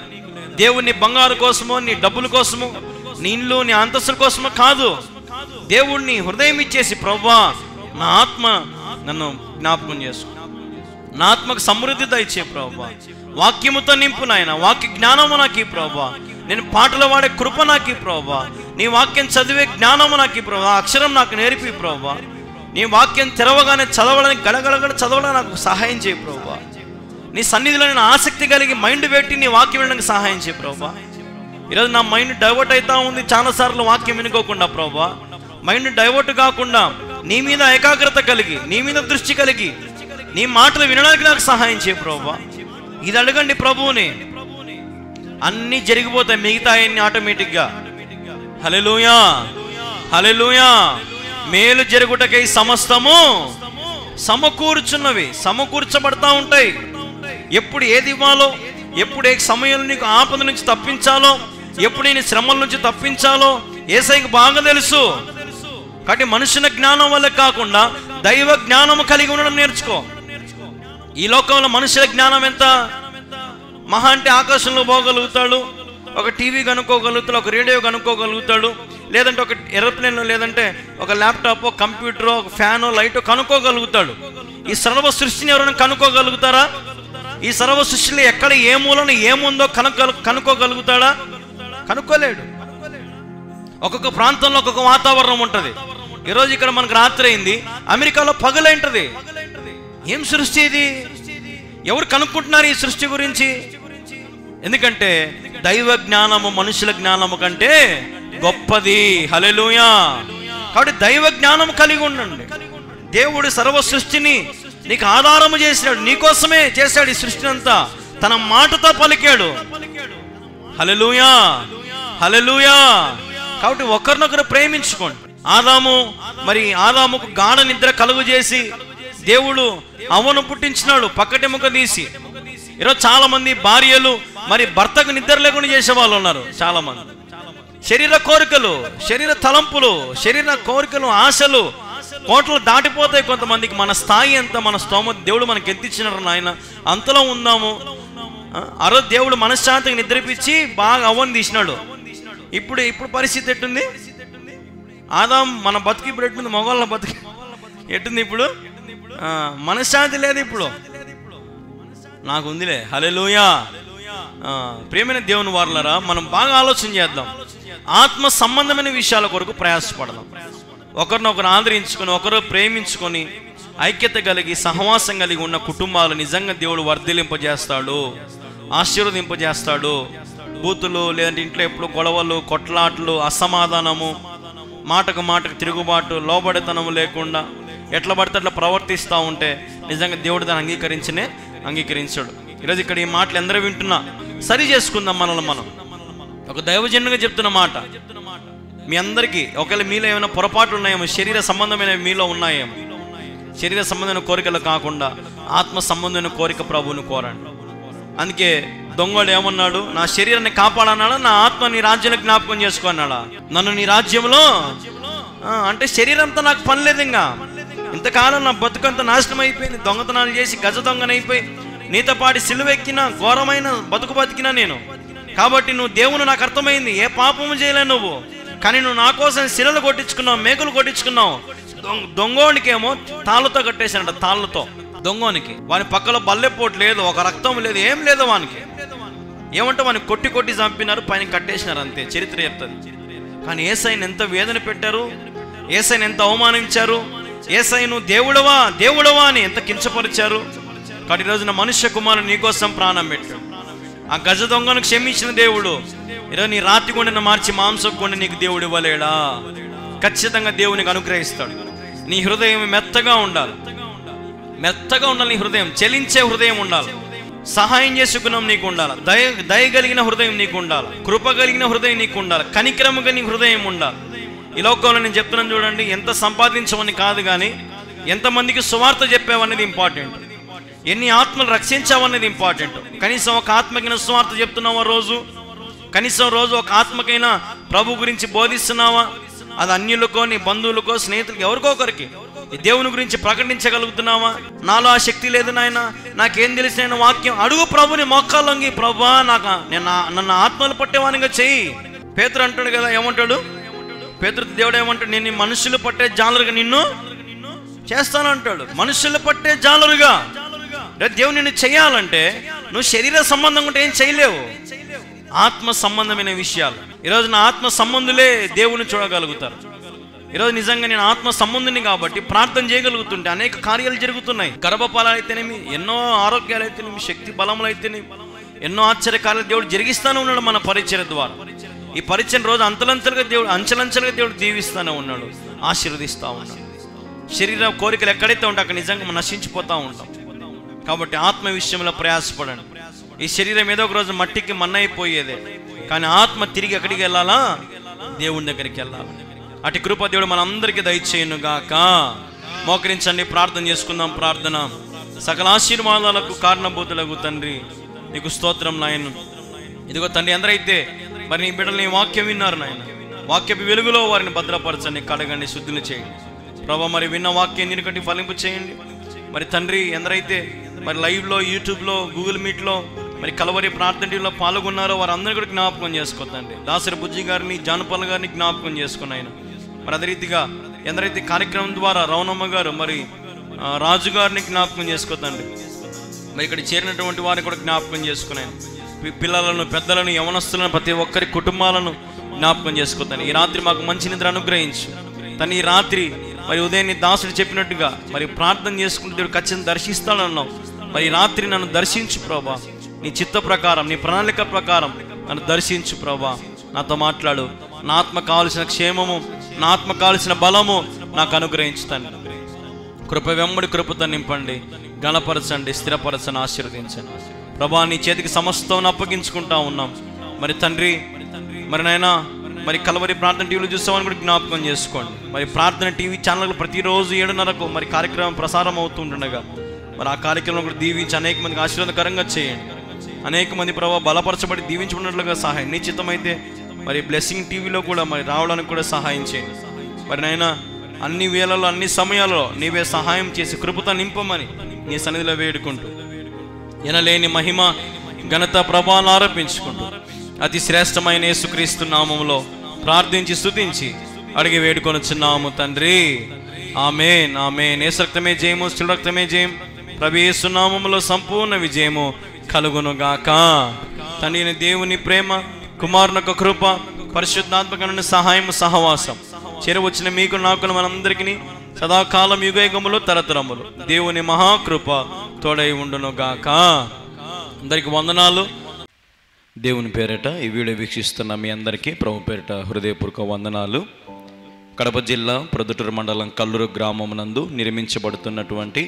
దేవుణ్ణి బంగారు కోసమో, నీ డబ్బుల కోసమో, నీ ఇల్లు, నీ అంతస్తుల కోసమో కాదు, దేవుణ్ణి హృదయం ఇచ్చేసి, ప్రభువా నా ఆత్మ నన్ను జ్ఞాపకం చేసుకో, నా ఆత్మకు సమృద్ధి దయచే ప్రభువా, వాక్యముతో నింపు నాయన, వాక్య జ్ఞానము నాకు ప్రభువా, నేను పాటలు పాడే కృప నాకు ప్రభువా, నీ వాక్యం చదివే జ్ఞానము నాకు ప్రభువా, అక్షరం నాకు నేర్పి ప్రభువా, నీ వాక్యం తెరవగానే చదవడానికి గడగడగడ చదవడానికి నాకు సహాయం చేయి ప్రభువా, నీ సన్నిధిలో నేను ఆసక్తి కలిగి మైండ్ పెట్టి నీ వాక్యం వినడానికి సహాయం చేయి ప్రభువా. ఈరోజు నా మైండ్ డైవర్ట్ అవుతా ఉంది చాలాసార్లు వాక్యం వినుకోకుండా ప్రభువా. మైండ్ డైవర్ట్ కాకుండా నీ మీద ఏకాగ్రత కలిగి, నీ మీద దృష్టి కలిగి, నీ మాటలు వినడానికి నాకు సహాయం చేయి ప్రభువా. ఇది అడగండి ప్రభువుని, అన్నీ జరిగిపోతాయి, మిగతా అన్ని ఆటోమేటిక్గా. హల్లెలూయా, హల్లెలూయా. మేలు జరుగుటకై సమస్తము సమకూర్చున్నవి, సమకూర్చబడతా ఉంటాయి. ఎప్పుడు ఏది ఇవ్వాలో, ఎప్పుడు ఏ సమయంలో నీకు ఆపద నుంచి తప్పించాలో, ఎప్పుడు నేను శ్రమల నుంచి తప్పించాలో యేసయ్యకి బాగా తెలుసు. కాబట్టి మనుషుల జ్ఞానం వల్ల కాకుండా దైవ జ్ఞానము కలిగి ఉండడం నేర్చుకో. ఈ లోకంలో మనుషుల జ్ఞానం ఎంత? మహా అంటే ఆకాశంలో పోగలుగుతాడు, ఒక టీవీ కనుక్కోగలుగుతాడు, ఒక రేడియో కనుక్కోగలుగుతాడు, లేదంటే ఒక ఏరోప్లేన్, లేదంటే ఒక ల్యాప్టాప్, కంప్యూటర్, ఒక ఫ్యాను, లైట్ కనుక్కోగలుగుతాడు. ఈ సర్వ సృష్టిని ఎవరైనా కనుక్కోగలుగుతారా? ఈ సర్వ సృష్టిలో ఎక్కడ ఏ మూలను ఏముందో కనుక్కోగలుగుతాడా? కనుక్కోలేడు. ఒక్కొక్క ప్రాంతంలో ఒక్కొక్క వాతావరణం ఉంటుంది. ఈరోజు ఇక్కడ మనకు రాత్రి అయింది, అమెరికాలో పగలైంటది. ఏం సృష్టి ఇది? ఎవరు కనుక్కుంటున్నారు ఈ సృష్టి గురించి? ఎందుకంటే దైవ జ్ఞానము మనుషుల జ్ఞానము కంటే గొప్పది. హల్లెలూయా. కాబట్టి దైవ జ్ఞానము కలిగి ఉండండి. దేవుడు సర్వ సృష్టిని నీకు ఆధారము చేసినాడు, నీకోసమే చేశాడు. ఈ సృష్టిని అంతా తన మాటతో పలికాడు. హల్లెలూయా, హల్లెలూయా. కాబట్టి ఒకరినొకరు ప్రేమించుకోండి. ఆదాముకు గాఢ నిద్ర కలుగు చేసి దేవుడు అవ్వను పుట్టించినాడు, పక్కటెముక తీసి. ఈరోజు చాలా మంది భార్యలు మరి భర్తకు నిద్ర లేకుండా చేసే వాళ్ళు ఉన్నారు. చాలా మంది శరీర కోరికలు, శరీర తలంపులు, శరీర కోరికలు, ఆశలు కోటలు దాటిపోతాయి కొంతమందికి. మన స్థాయి ఎంత, మన స్తోమత దేవుడు మనకి ఎంత ఇచ్చినారు నాయన, అంతలో ఉందాము. ఆ రోజు దేవుడు మనశ్శాంతికి నిద్రపిచ్చి బాగా అవ్వని తీసినాడు. ఇప్పుడు పరిస్థితి ఎట్టుంది? ఆదాం మన బతికి ఇప్పుడు ఎట్టుంది? మగవాళ్ళ బతికి ఎట్టుంది ఇప్పుడు? మనశ్శాంతి లేదు ఇప్పుడు. నాకు ఉందిలే. హల్లెలూయా. ప్రియమైన దేవుని వారలారా, మనం బాగా ఆలోచన చేద్దాం. ఆత్మ సంబంధమైన విషయాల కొరకు ప్రయాసపడదాం. ఒకరినొకరు ఆదరించుకొని, ఒకరు ప్రేమించుకొని, ఐక్యత కలిగి, సహవాసం కలిగి ఉన్న కుటుంబాలు నిజంగా దేవుడు వర్ధిలింపజేస్తాడు, ఆశీర్వదింపజేస్తాడు. బూతులు, లేదంటే ఇంట్లో ఎప్పుడు గొడవలు, కొట్లాట్లు, అసమాధానము, మాటకు తిరుగుబాటు, లోబడితనము లేకుండా ఎట్లా పడితే అట్లా ప్రవర్తిస్తూ ఉంటే నిజంగా దేవుడు దాన్ని అంగీకరించాడు. ఈరోజు ఇక్కడ ఈ మాటలు ఎందరూ వింటున్నా సరి చేసుకుందాం మనల్ని మనం. ఒక దైవజనుగా చెప్తున్న మాట మీ అందరికీ, ఒకవేళ మీలో ఏమైనా పొరపాట్లు ఉన్నాయేమో, శరీర సంబంధమైన మీలో ఉన్నాయేమో, శరీర సంబంధమైన కోరికలు కాకుండా ఆత్మ సంబంధమైన కోరిక ప్రభువుని కోరండి. అందుకే దొంగడు ఏమన్నాడు? నా శరీరాన్ని కాపాడన్నాడా, నా ఆత్మ నీ రాజ్యంలో జ్ఞాపకం చేసుకున్నాడా? నన్ను నీ రాజ్యంలో అంటే శరీరంతో నాకు పని లేదు. ఇంకా ఇంతకాలం నా బతుకంతా నాశనం అయిపోయింది, దొంగతనాలు చేసి గజ దొంగనైపోయి నీతో పాటి సిలువెక్కిన ఘోరమైన బతుకు బతికినా నేను. కాబట్టి నువ్వు దేవుని నాకు అర్థమైంది, ఏ పాపము చేయలే నువ్వు, కానీ నువ్వు నా కోసం శిలలు కొట్టించుకున్నావు, మేకులు కొట్టించుకున్నావు. దొంగోనికేమో తాళ్ళతో కట్టేశానంట, తాళ్ళతో. దొంగోనికి వాని పక్కలో బల్లెపోటు లేదు, ఒక రక్తం లేదు, ఏం లేదు వానికి. ఏమంటే వాని కొట్టి కొట్టి చంపినారు, పైన కట్టేసినారు, అంతే. చరిత్ర చెప్తుంది. కానీ యేసయ్యను ఎంత వేదన పెట్టారు, యేసయ్యను ఎంత అవమానించారు, యేసయ్యను దేవుడవా దేవుడవా అని ఎంత కించపరిచారు. కాబట్టి ఈరోజు నా మనుష్య కుమారుడు నీకోసం ప్రాణం పెట్టాడు. ఆ గజ దొంగను క్షమించిన దేవుడు ఈరోజు నీ రాతి గుండెను మార్చి మాంసపు గుండె నీకు దేవుడు ఇవ్వలేడా? ఖచ్చితంగా దేవునికి అనుగ్రహిస్తాడు. నీ హృదయం మెత్తగా ఉండాలి, మెత్తగా ఉండాలి. నీ హృదయం చలించే హృదయం ఉండాలి. సహాయం చేసే గుణం నీకు ఉండాలి, దయ కలిగిన హృదయం నీకు ఉండాలి, కృప కలిగిన హృదయం నీకు ఉండాలి, కనికరముగా నీ హృదయం ఉండాలి. ఈ లోకంలో నేను చెప్తున్నాను చూడండి, ఎంత సంపాదించమని కాదు, కానీ ఎంతమందికి సువార్త చెప్పావనేది ఇంపార్టెంట్, ఎన్ని ఆత్మలు రక్షించావనేది ఇంపార్టెంట్. కనీసం ఒక ఆత్మకైనా సువార్త చెప్తున్నావా రోజు? కనీసం రోజు ఒక ఆత్మకైనా ప్రభు గురించి బోధిస్తున్నావా? అది అన్యులకో, నీ బంధువులకో, స్నేహితులకి, ఎవరికో ఒకరికి ఈ దేవుని గురించి ప్రకటించగలుగుతున్నావా? నాలో ఆ శక్తి లేదు నాయన, నాకేం తెలిసిన వాక్యం అడుగు ప్రభుని మోకాళ్ళొంగి, ప్రభా నాకు నన్ను ఆత్మలు పట్టేవానిగా చెయ్యి. పేతురు అంటాడు కదా, ఏమంటాడు పేతురు? దేవుడు ఏమంటాడు? నేను మనుషులు పట్టే జాలరుగా నిన్ను చేస్తానంటాడు. మనుషులు పట్టే జాలరుగా దేవుడు నిన్ను చెయ్యాలంటే నువ్వు శరీర సంబంధం ఉంటే ఏం చేయలేవు. ఆత్మ సంబంధమైన విషయాలు ఈరోజు నా ఆత్మ సంబంధులే దేవుని చూడగలుగుతారు. ఈరోజు నిజంగా నేను ఆత్మ సంబంధిని కాబట్టి ప్రార్థన చేయగలుగుతుంటే అనేక కార్యాలు జరుగుతున్నాయి. గర్భఫలాలు అయితేనేమి, ఎన్నో ఆరోగ్యాలు అయితేనేమి, శక్తి బలములు అయితేనేమి, ఎన్నో ఆశ్చర్యకార్యాలు దేవుడు జరిగిస్తానే ఉన్నాడు మన పరిచర్య ద్వారా. ఈ పరిచయం రోజు అంచెలంచెలుగా దేవుడు దీవిస్తానే ఉన్నాడు, ఆశీర్వదిస్తూ ఉన్నాడు. శరీర కోరికలు ఎక్కడైతే ఉంటే అక్కడ నిజంగా మనం నశించిపోతూ ఉంటాం. కాబట్టి ఆత్మ విషయంలో ప్రయాసపడండి. ఈ శరీరం ఏదో ఒక రోజు మట్టికి మన్నైపోయేదే, కానీ ఆత్మ తిరిగి ఎక్కడికి వెళ్ళాలా? దేవుని దగ్గరికి వెళ్ళాలి. అటు కృప దేవుడు మనందరికీ దయచేయును గాక. మోకరించండి, ప్రార్థన చేసుకుందాం. ప్రార్థన. సకల ఆశీర్వాదాలకు కారణభూతులకు తండ్రి నీకు స్తోత్రం నాయన. ఇదిగో తండ్రి, ఎందరైతే మరి నీ బిడ్డలు నీ వాక్యం విన్నారు నాయన, వాక్యపు వెలుగులో వారిని భద్రపరచండి, కడగండి, శుద్ధులు చేయండి ప్రభా. మరి విన్న వాక్యం దీని కట్టి ఫలింపు చేయండి. మరి తండ్రి, ఎందరైతే మరి లైవ్లో, యూట్యూబ్లో, గూగుల్ మీట్లో, మరి కలవరి ప్రార్థన టీవీలో పాల్గొన్నారో వారందరూ కూడా జ్ఞాపకం చేసుకోండి. దాసరి బుజ్జి గారిని, జానపల్ గారిని జ్ఞాపకం చేసుకుని ఆయన. మరి అదే రీతిగా ఎందరైతే కార్యక్రమం ద్వారా రవణమ్మ గారు, మరి రాజు గారిని జ్ఞాపకం చేసుకోండి. మరి ఇక్కడ చేరినటువంటి వారిని కూడా జ్ఞాపకం చేసుకున్నాను. పిల్లలను, పెద్దలను, యవనస్తులను, ప్రతి ఒక్కరి కుటుంబాలను జ్ఞాపకం చేసుకోండి. ఈ రాత్రి మాకు మంచి నిద్ర అనుగ్రహించు తను. ఈ రాత్రి మరి ఉదయాన్ని దాసుడు చెప్పినట్టుగా మరి ప్రార్థన చేసుకుంటే దేవుడు ఖచ్చితంగా దర్శిస్తాడన్నావు. మరి రాత్రి నన్ను దర్శించు ప్రభా, నీ చిత్త ప్రకారం, నీ ప్రణాళిక ప్రకారం నన్ను దర్శించు ప్రభా. నాతో మాట్లాడు. నా ఆత్మ కావలసిన క్షేమము, నా ఆత్మ కావలసిన బలము నాకు అనుగ్రహించుతాను. కృప వెంబడి కృపతో నింపండి, గణపరచండి, స్థిరపరచని, ఆశీర్వదించండి ప్రభా. నీ చేతికి సమస్తం అప్పగించుకుంటా ఉన్నాం. మరి తండ్రి, మరి నాయనా, మరి కలవరి ప్రార్థన టీవీలో చూస్తామని కూడా జ్ఞాపకం చేసుకోండి. మరి ప్రార్థన టీవీ ఛానల్ ప్రతిరోజు 7:30కు మరి కార్యక్రమం ప్రసారం అవుతుండగా మరి ఆ కార్యక్రమం కూడా దీవించి అనేక మందికి ఆశీర్వాదకరంగా చేయండి. అనేక మంది ప్రభావ బలపరచబడి దీవించుకున్నట్లుగా సహాయం. నీ చిత్తమైతే మరి బ్లెస్సింగ్ టీవీలో కూడా మరి రావడానికి కూడా సహాయం చేయండి. మరి నాయనా, అన్ని వేళల్లో, అన్ని సమయాల్లో నీవే సహాయం చేసి కృపతో నింపమని నీ సన్నిధిలో వేడుకుంటూ ఎనలేని మహిమ, ఘనత, ప్రభావాలు ఆరోపించుకుంటూ అతి శ్రేష్టమైన యేసుక్రీస్తు నామములో ప్రార్థించి స్తుతించి అడిగి వేడుకొనుచున్నాము తండ్రి. ఆమేన్, ఆమేన్. యేసు రక్తమే జయము, శిలువ రక్తమే జయం. ప్రభు యేసు నామములో సంపూర్ణ విజయము కలుగునుగాక. తండ్రి దేవుని ప్రేమ, కుమారుని కృప, పరిశుద్ధాత్మక సహాయం, సహవాసం చేరవచ్చిన మీకు, నాకు, మనందరికీ సదాకాలం, యుగయుగములు, తరతరములు దేవుని మహాకృప తోడై ఉండునుగాక. అందరికి వందనాలు. దేవుని పేరిట ఈ వీడియో వీక్షిస్తున్న మీ అందరికీ ప్రభు పేరిట హృదయపూర్వక వందనాలు. కడప జిల్లా ప్రొద్దుటూరు మండలం కల్లూరు గ్రామమునందు నిర్మించబడుతున్నటువంటి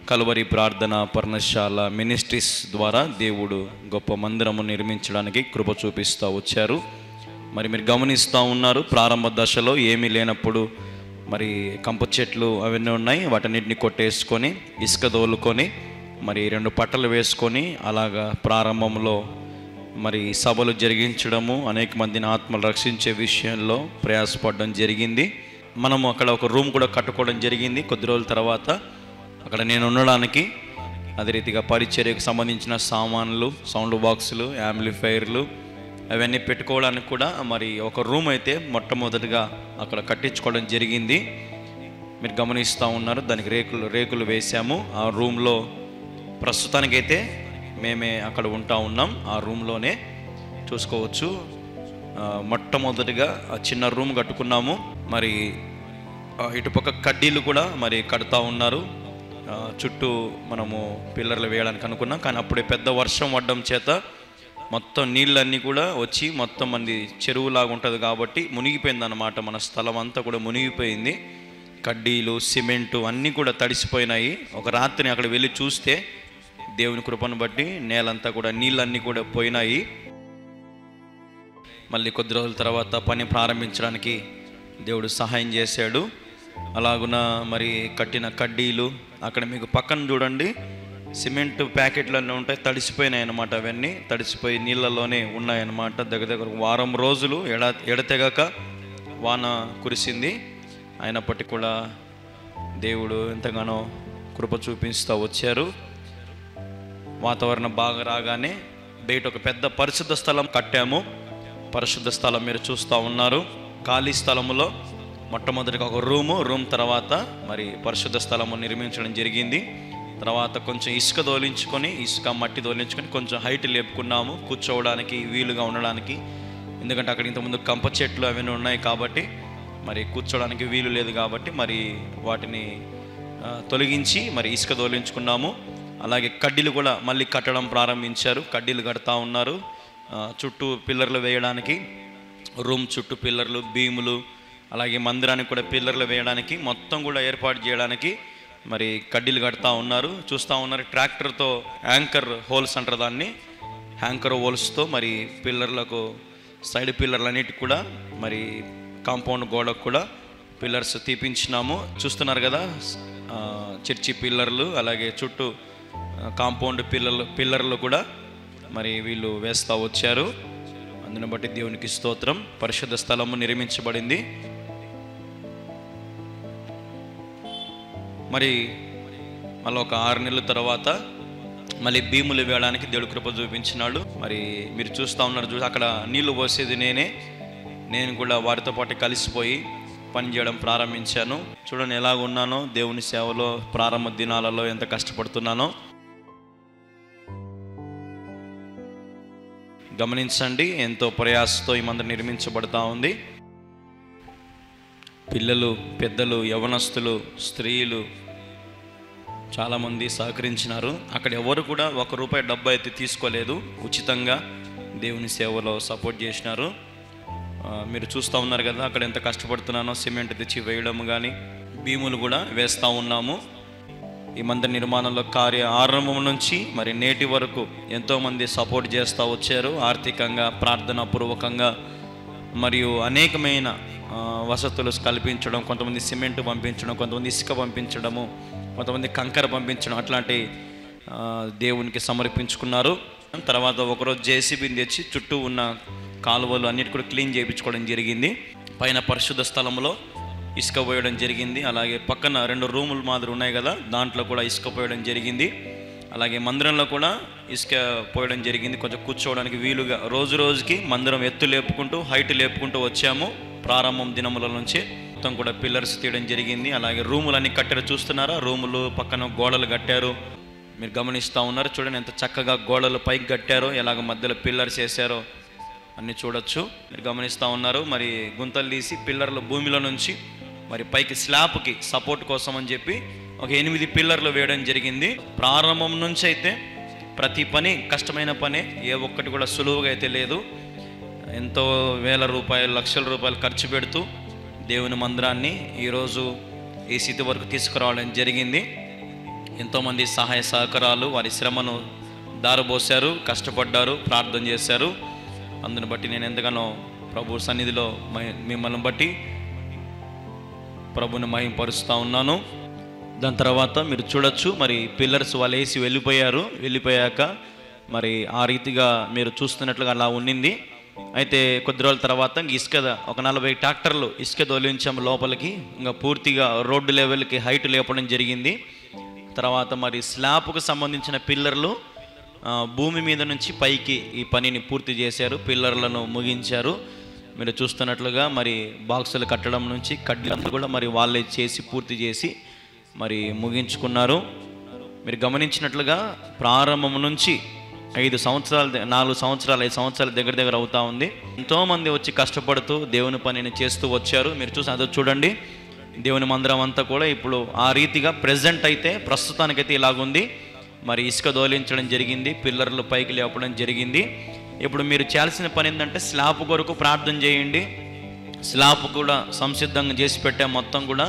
కల్వరి ప్రార్థన పర్ణశాల మినిస్ట్రీస్ ద్వారా దేవుడు గొప్ప మందిరము నిర్మించడానికి కృప చూపిస్తూ వచ్చారు. మరి మీరు గమనిస్తూ ఉన్నారు, ప్రారంభ దశలో ఏమీ లేనప్పుడు మరి కంప చెట్లు అవన్నీ ఉన్నాయి, వాటన్నిటిని కొట్టేసుకొని ఇసుక దోలుకొని మరి 2 పట్టలు వేసుకొని అలాగా ప్రారంభంలో మరి సభలు జరిగించడము, అనేక మందిని ఆత్మలు రక్షించే విషయంలో ప్రయాసపడడం జరిగింది. మనము అక్కడ ఒక రూమ్ కూడా కట్టుకోవడం జరిగింది. కొద్ది రోజుల తర్వాత అక్కడ నేను ఉండడానికి, అదే రీతిగా పరిచర్యకు సంబంధించిన సామాన్లు, సౌండ్ బాక్సులు, యాంప్లిఫైర్లు అవన్నీ పెట్టుకోవడానికి కూడా మరి ఒక రూమ్ అయితే మొట్టమొదటిగా అక్కడ కట్టించుకోవడం జరిగింది. మీరు గమనిస్తూ ఉన్నారు. దానికి రేకులు వేసాము. ఆ రూమ్లో ప్రస్తుతానికైతే మేమే అక్కడ ఉంటా ఉన్నాం. ఆ రూమ్లోనే చూసుకోవచ్చు. మొట్టమొదటిగా ఆ చిన్న రూమ్ కట్టుకున్నాము. మరి ఇటుపక్క కడ్డీలు కూడా మరి కడతా ఉన్నారు. చుట్టూ మనము పిల్లర్లు వేయడానికి అనుకున్నాం, కానీ అప్పుడే పెద్ద వర్షం పడడం చేత మొత్తం నీళ్ళన్నీ కూడా వచ్చి మొత్తం మంది చెరువులాగా ఉంటుంది కాబట్టి మునిగిపోయింది అన్నమాట. మన స్థలం అంతా కూడా మునిగిపోయింది. కడ్డీలు, సిమెంటు అన్నీ కూడా తడిసిపోయినాయి. ఒక రాత్రి అక్కడ వెళ్ళి చూస్తే దేవుని కృపను బట్టి నేలంతా కూడా నీళ్ళన్నీ కూడా పోయినాయి. మళ్ళీ కొద్ది రోజుల తర్వాత పని ప్రారంభించడానికి దేవుడు సహాయం చేశాడు. అలాగున మరి కట్టిన కడ్డీలు అక్కడ మీకు పక్కన చూడండి, సిమెంట్ ప్యాకెట్లన్నీ ఉంటాయి, తడిసిపోయినాయి అన్నమాట. అవన్నీ తడిసిపోయి నీళ్ళలోనే ఉన్నాయన్నమాట. దగ్గర వారం రోజులు ఎడతెగక వాన కురిసింది. అయినప్పటికీ కూడా దేవుడు ఎంతగానో కృప చూపిస్తూ వచ్చారు. వాతావరణం బాగా రాగానే బయట ఒక పెద్ద పరిశుద్ధ స్థలం కట్టాము. పరిశుద్ధ స్థలం మీరు చూస్తూ ఉన్నారు. ఖాళీ స్థలములో మొట్టమొదటిగా ఒక రూమ్ తర్వాత మరి పరిశుద్ధ స్థలము నిర్మించడం జరిగింది. తర్వాత కొంచెం ఇసుక మట్టి దోలించుకొని కొంచెం హైట్ లేపుకున్నాము, కూర్చోవడానికి వీలుగా ఉండడానికి. ఎందుకంటే అక్కడ ఇంతకుముందు కంప చెట్లు అవన్నీ ఉన్నాయి కాబట్టి మరి కూర్చోవడానికి వీలు లేదు కాబట్టి మరి వాటిని తొలగించి మరి ఇసుక దోలించుకున్నాము. అలాగే కడ్డీలు కూడా మళ్ళీ కట్టడం ప్రారంభించారు. కడ్డీలు కడతా ఉన్నారు. చుట్టూ పిల్లర్లు వేయడానికి, రూమ్ చుట్టూ పిల్లర్లు, బీములు, అలాగే మందిరానికి కూడా పిల్లర్లు వేయడానికి మొత్తం కూడా ఏర్పాటు చేయడానికి మరి కడ్డీలు కడతా ఉన్నారు. చూస్తూ ఉన్నారు. ట్రాక్టర్తో యాంకర్ హోల్స్ అంటారు దాన్ని, యాంకర్ హోల్స్తో మరి పిల్లర్లకు, సైడ్ పిల్లర్లన్నిటికి కూడా మరి కాంపౌండ్ గోడకు కూడా పిల్లర్స్ తీపించినాము. చూస్తున్నారు కదా, చర్చి పిల్లర్లు, అలాగే చుట్టూ కాంపౌండ్ పిల్లర్లు కూడా మరి వీళ్ళు వేస్తూ వచ్చారు. అందుని బట్టి దేవునికి స్తోత్రం. పరిశుద్ధ స్థలము నిర్మించబడింది. మరి మళ్ళీ ఒక 6 నెలల తర్వాత మళ్ళీ భీములు వేయడానికి దేవుడు కృప చూపించినాడు. మరి మీరు చూస్తూ ఉన్నారు, అక్కడ నీళ్లు పోసేది నేను కూడా వారితో పాటు కలిసిపోయి పని చేయడం ప్రారంభించాను. చూడండి ఎలాగ ఉన్నానో, దేవుని సేవలో ప్రారంభ దినాలలో ఎంత కష్టపడుతున్నానో గమనించండి. ఎంతో ప్రయాసతో ఈ మందిరం నిర్మించబడతా ఉంది. పిల్లలు, పెద్దలు, యవనస్తులు, స్త్రీలు చాలామంది సహకరించినారు. అక్కడ ఎవరు కూడా ₹1 డబ్బు అయితే తీసుకోలేదు. ఉచితంగా దేవుని సేవలో సపోర్ట్ చేసినారు. మీరు చూస్తూ ఉన్నారు కదా అక్కడ ఎంత కష్టపడుతున్నానో. సిమెంట్ తెచ్చి వేయడం కానీ, భీములు కూడా వేస్తూ ఉన్నాము. ఈ మందిర నిర్మాణంలో కార్య ఆరంభం నుంచి మరి నేటి వరకు ఎంతోమంది సపోర్ట్ చేస్తూ వచ్చారు. ఆర్థికంగా, ప్రార్థనాపూర్వకంగా మరియు అనేకమైన వసతులు కల్పించడం, కొంతమంది సిమెంట్ పంపించడం, కొంతమంది ఇసుక పంపించడము, కొంతమంది కంకర పంపించడం, అట్లాంటి దేవునికి సమర్పించుకున్నారు. తర్వాత ఒకరోజు జేసీబీని తెచ్చి చుట్టూ ఉన్న కాలువలు అన్నిటి కూడా క్లీన్ చేయించుకోవడం జరిగింది. పైన పరిశుద్ధ స్థలంలో ఇసుక పోయడం జరిగింది. అలాగే పక్కన 2 రూములు మాదిరి ఉన్నాయి కదా, దాంట్లో కూడా ఇసుక పోయడం జరిగింది. అలాగే మందిరంలో కూడా ఇసుక పోయడం జరిగింది, కొంచెం కూర్చోవడానికి వీలుగా. రోజుకి మందిరం ఎత్తు లేపుకుంటూ, హైట్ లేపుకుంటూ వచ్చాము. ప్రారంభం దినముల నుంచి మొత్తం కూడా పిల్లర్స్ తీయడం జరిగింది. అలాగే రూములన్నీ కట్టారు. చూస్తున్నారా, రూములు పక్కన గోడలు కట్టారు. మీరు గమనిస్తూ ఉన్నారు. చూడండి ఎంత చక్కగా గోడలు పైకి కట్టారో, ఎలాగ మధ్యలో పిల్లర్స్ వేసారో అన్నీ చూడొచ్చు. మీరు గమనిస్తూ ఉన్నారు. మరి గుంతలు తీసి పిల్లర్లు భూమిలో నుంచి మరి పైకి స్లాబ్కి సపోర్ట్ కోసం అని చెప్పి ఒక 8 పిల్లర్లు వేయడం జరిగింది. ప్రారంభం నుంచి అయితే ప్రతి పని కష్టమైన పనే, ఏ ఒక్కటి కూడా సులువుగా అయితే లేదు. ఎంతో వేల రూపాయలు, లక్షల రూపాయలు ఖర్చు పెడుతూ దేవుని మందిరాన్ని ఈరోజు ఈ స్థితి వరకు తీసుకురావడం జరిగింది. ఎంతోమంది సహాయ సహకారాలు, వారి శ్రమను దారబోసారు, కష్టపడ్డారు, ప్రార్థన చేశారు. అందుని బట్టి నేను ఎంతగానో ప్రభు సన్నిధిలో మిమ్మల్ని బట్టి ప్రభుని మహింపరుస్తూ ఉన్నాను. దాని తర్వాత మీరు చూడొచ్చు, మరి పిల్లర్స్ వాళ్ళు వేసి వెళ్ళిపోయాక మరి ఆ రీతిగా మీరు చూస్తున్నట్లుగా అలా ఉండింది. అయితే కొద్ది రోజుల తర్వాత ఇసుక ఒక 40 ట్రాక్టర్లు ఇసుక తొలించాం లోపలికి. ఇంకా పూర్తిగా రోడ్డు లెవెల్కి హైట్ లేపడం జరిగింది. తర్వాత మరి స్లాబ్కు సంబంధించిన పిల్లర్లు భూమి మీద నుంచి పైకి ఈ పనిని పూర్తి చేశారు. పిల్లర్లను ముగించారు. మీరు చూస్తున్నట్లుగా మరి బాక్సులు కట్టడం నుంచి కడ్డీలు కూడా మరి వాళ్ళే చేసి పూర్తి చేసి మరి ముగించుకున్నారు. మీరు గమనించినట్లుగా ప్రారంభం నుంచి 4 సంవత్సరాలు దగ్గర అవుతా ఉంది. ఎంతోమంది వచ్చి కష్టపడుతూ దేవుని పనిని చేస్తూ వచ్చారు. మీరు చూసి అదో చూడండి, దేవుని మందిరం అంతా కూడా ఇప్పుడు ఆ రీతిగా ప్రెజెంట్ అయితే ప్రస్తుతానికైతే ఇలాగుంది. మరి ఇసుక దోలించడం జరిగింది, పిల్లర్లు పైకి లేపడం జరిగింది. ఇప్పుడు మీరు చేయాల్సిన పని ఏంటంటే స్లాబ్ కొరకు ప్రార్థన చేయండి. స్లాబ్ కూడా సంసిద్ధంగా చేసి పెట్టే మొత్తం కూడా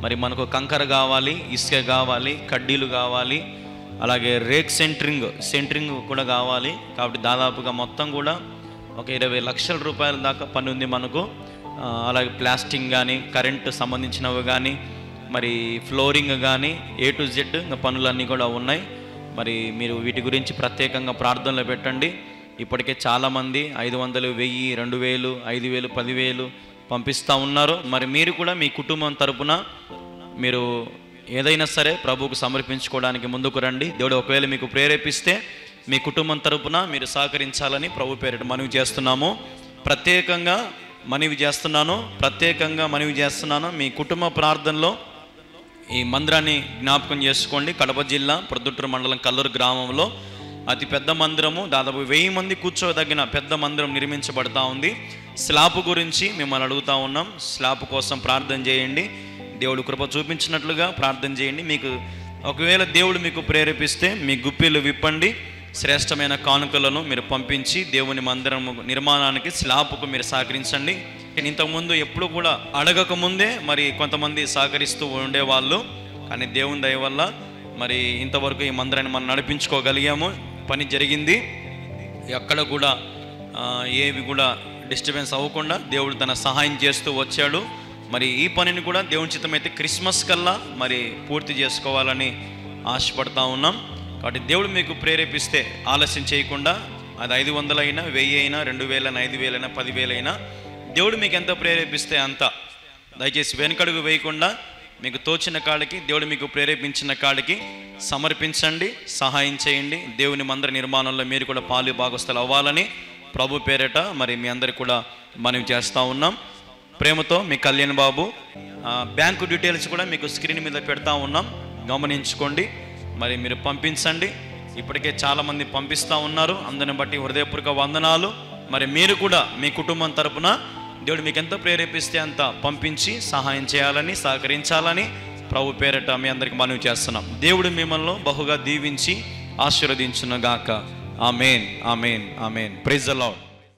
మరి మనకు కంకర కావాలి, ఇసుక కావాలి, కడ్డీలు కావాలి, అలాగే రేక్ సెంట్రింగ్ కూడా కావాలి. కాబట్టి దాదాపుగా మొత్తం కూడా ఒక 20 లక్షల రూపాయల దాకా పని ఉంది మనకు. అలాగే ప్లాస్టింగ్ కానీ, కరెంటు సంబంధించినవి కానీ, మరి ఫ్లోరింగ్ కానీ, A to Z ఇంకా పనులన్నీ కూడా ఉన్నాయి. మరి మీరు వీటి గురించి ప్రత్యేకంగా ప్రార్థనలు పెట్టండి. ఇప్పటికే చాలామంది 500, 1000, 2000, 5000, 10,000 పంపిస్తూ ఉన్నారు. మరి మీరు కూడా మీ కుటుంబం తరపున మీరు ఏదైనా సరే ప్రభువుకు సమర్పించుకోవడానికి ముందుకు రండి. దేవుడు ఒకవేళ మీకు ప్రేరేపిస్తే మీ కుటుంబం తరపున మీరు సహకరించాలని ప్రభు పేరిట మనవి చేస్తున్నాము. ప్రత్యేకంగా మనవి చేస్తున్నాను. మీ కుటుంబ ప్రార్థనలో ఈ మందిరాన్ని జ్ఞాపకం చేసుకోండి. కడప జిల్లా ప్రొద్దుటూరు మండలం కల్లూరు గ్రామంలో అతి పెద్ద మందిరము, దాదాపు 1000 మంది కూర్చోదగిన పెద్ద మందిరం నిర్మించబడతా ఉంది. స్లాబ్ గురించి మిమ్మల్ని అడుగుతా ఉన్నాం. స్లాబ్ కోసం ప్రార్థన చేయండి. దేవుడు కృప చూపించినట్లుగా ప్రార్థన చేయండి. మీకు ఒకవేళ దేవుడు మీకు ప్రేరేపిస్తే మీ గుప్పిలు విప్పండి. శ్రేష్టమైన కానుకలను మీరు పంపించి దేవుని మందిరం నిర్మాణానికి స్లాబ్కు మీరు సహకరించండి. ఇంతకుముందు ఎప్పుడు కూడా అడగక ముందే మరి కొంతమంది సహకరిస్తూ ఉండేవాళ్ళు. కానీ దేవుని దయ వల్ల మరి ఇంతవరకు ఈ మందిరాన్ని మనం నడిపించుకోగలిగాము. పని జరిగింది. ఎక్కడ కూడా ఏవి కూడా డిస్టర్బెన్స్ అవ్వకుండా దేవుడు తన సహాయం చేస్తూ వచ్చాడు. మరి ఈ పనిని కూడా దేవుని చిత్తమైతే క్రిస్మస్ కల్లా మరి పూర్తి చేసుకోవాలని ఆశపడతా ఉన్నాం. కాబట్టి దేవుడు మీకు ప్రేరేపిస్తే ఆలస్యం చేయకుండా, అది 500 అయినా, 1000 అయినా, 2000 అయినా, 5000 అయినా, 10,000 అయినా, దేవుడు మీకు ఎంత ప్రేరేపిస్తే అంత దయచేసి వెనకడుగు వేయకుండా మీకు తోచిన కాడికి, దేవుడు మీకు ప్రేరేపించిన కాడికి సమర్పించండి, సహాయం చేయండి. దేవుని మందిర నిర్మాణంలో మీరు కూడా పాలు భాగస్థులు అవ్వాలని ప్రభు పేరిట మరి మీ అందరికి కూడా మనం చేస్తూ ఉన్నాం. ప్రేమతో మీ కళ్యాణ్ బాబు. బ్యాంకు డీటెయిల్స్ కూడా మీకు స్క్రీన్ మీద పెడతా ఉన్నాం, గమనించుకోండి. మరి మీరు పంపించండి. ఇప్పటికే చాలామంది పంపిస్తూ ఉన్నారు. అందరిని బట్టి హృదయపూర్వక వందనాలు. మరి మీరు కూడా మీ కుటుంబం తరపున దేవుడు మీకు ఎంత ప్రేరేపిస్తే అంత పంపించి సహాయం చేయాలని, సహకరించాలని ప్రభు పేరిట మీ అందరికి మనవి చేస్తున్నాం. దేవుడు మిమ్మల్ని బహుగా దీవించి ఆశీర్వదించును గాక. Amen, amen, amen. Praise the lord.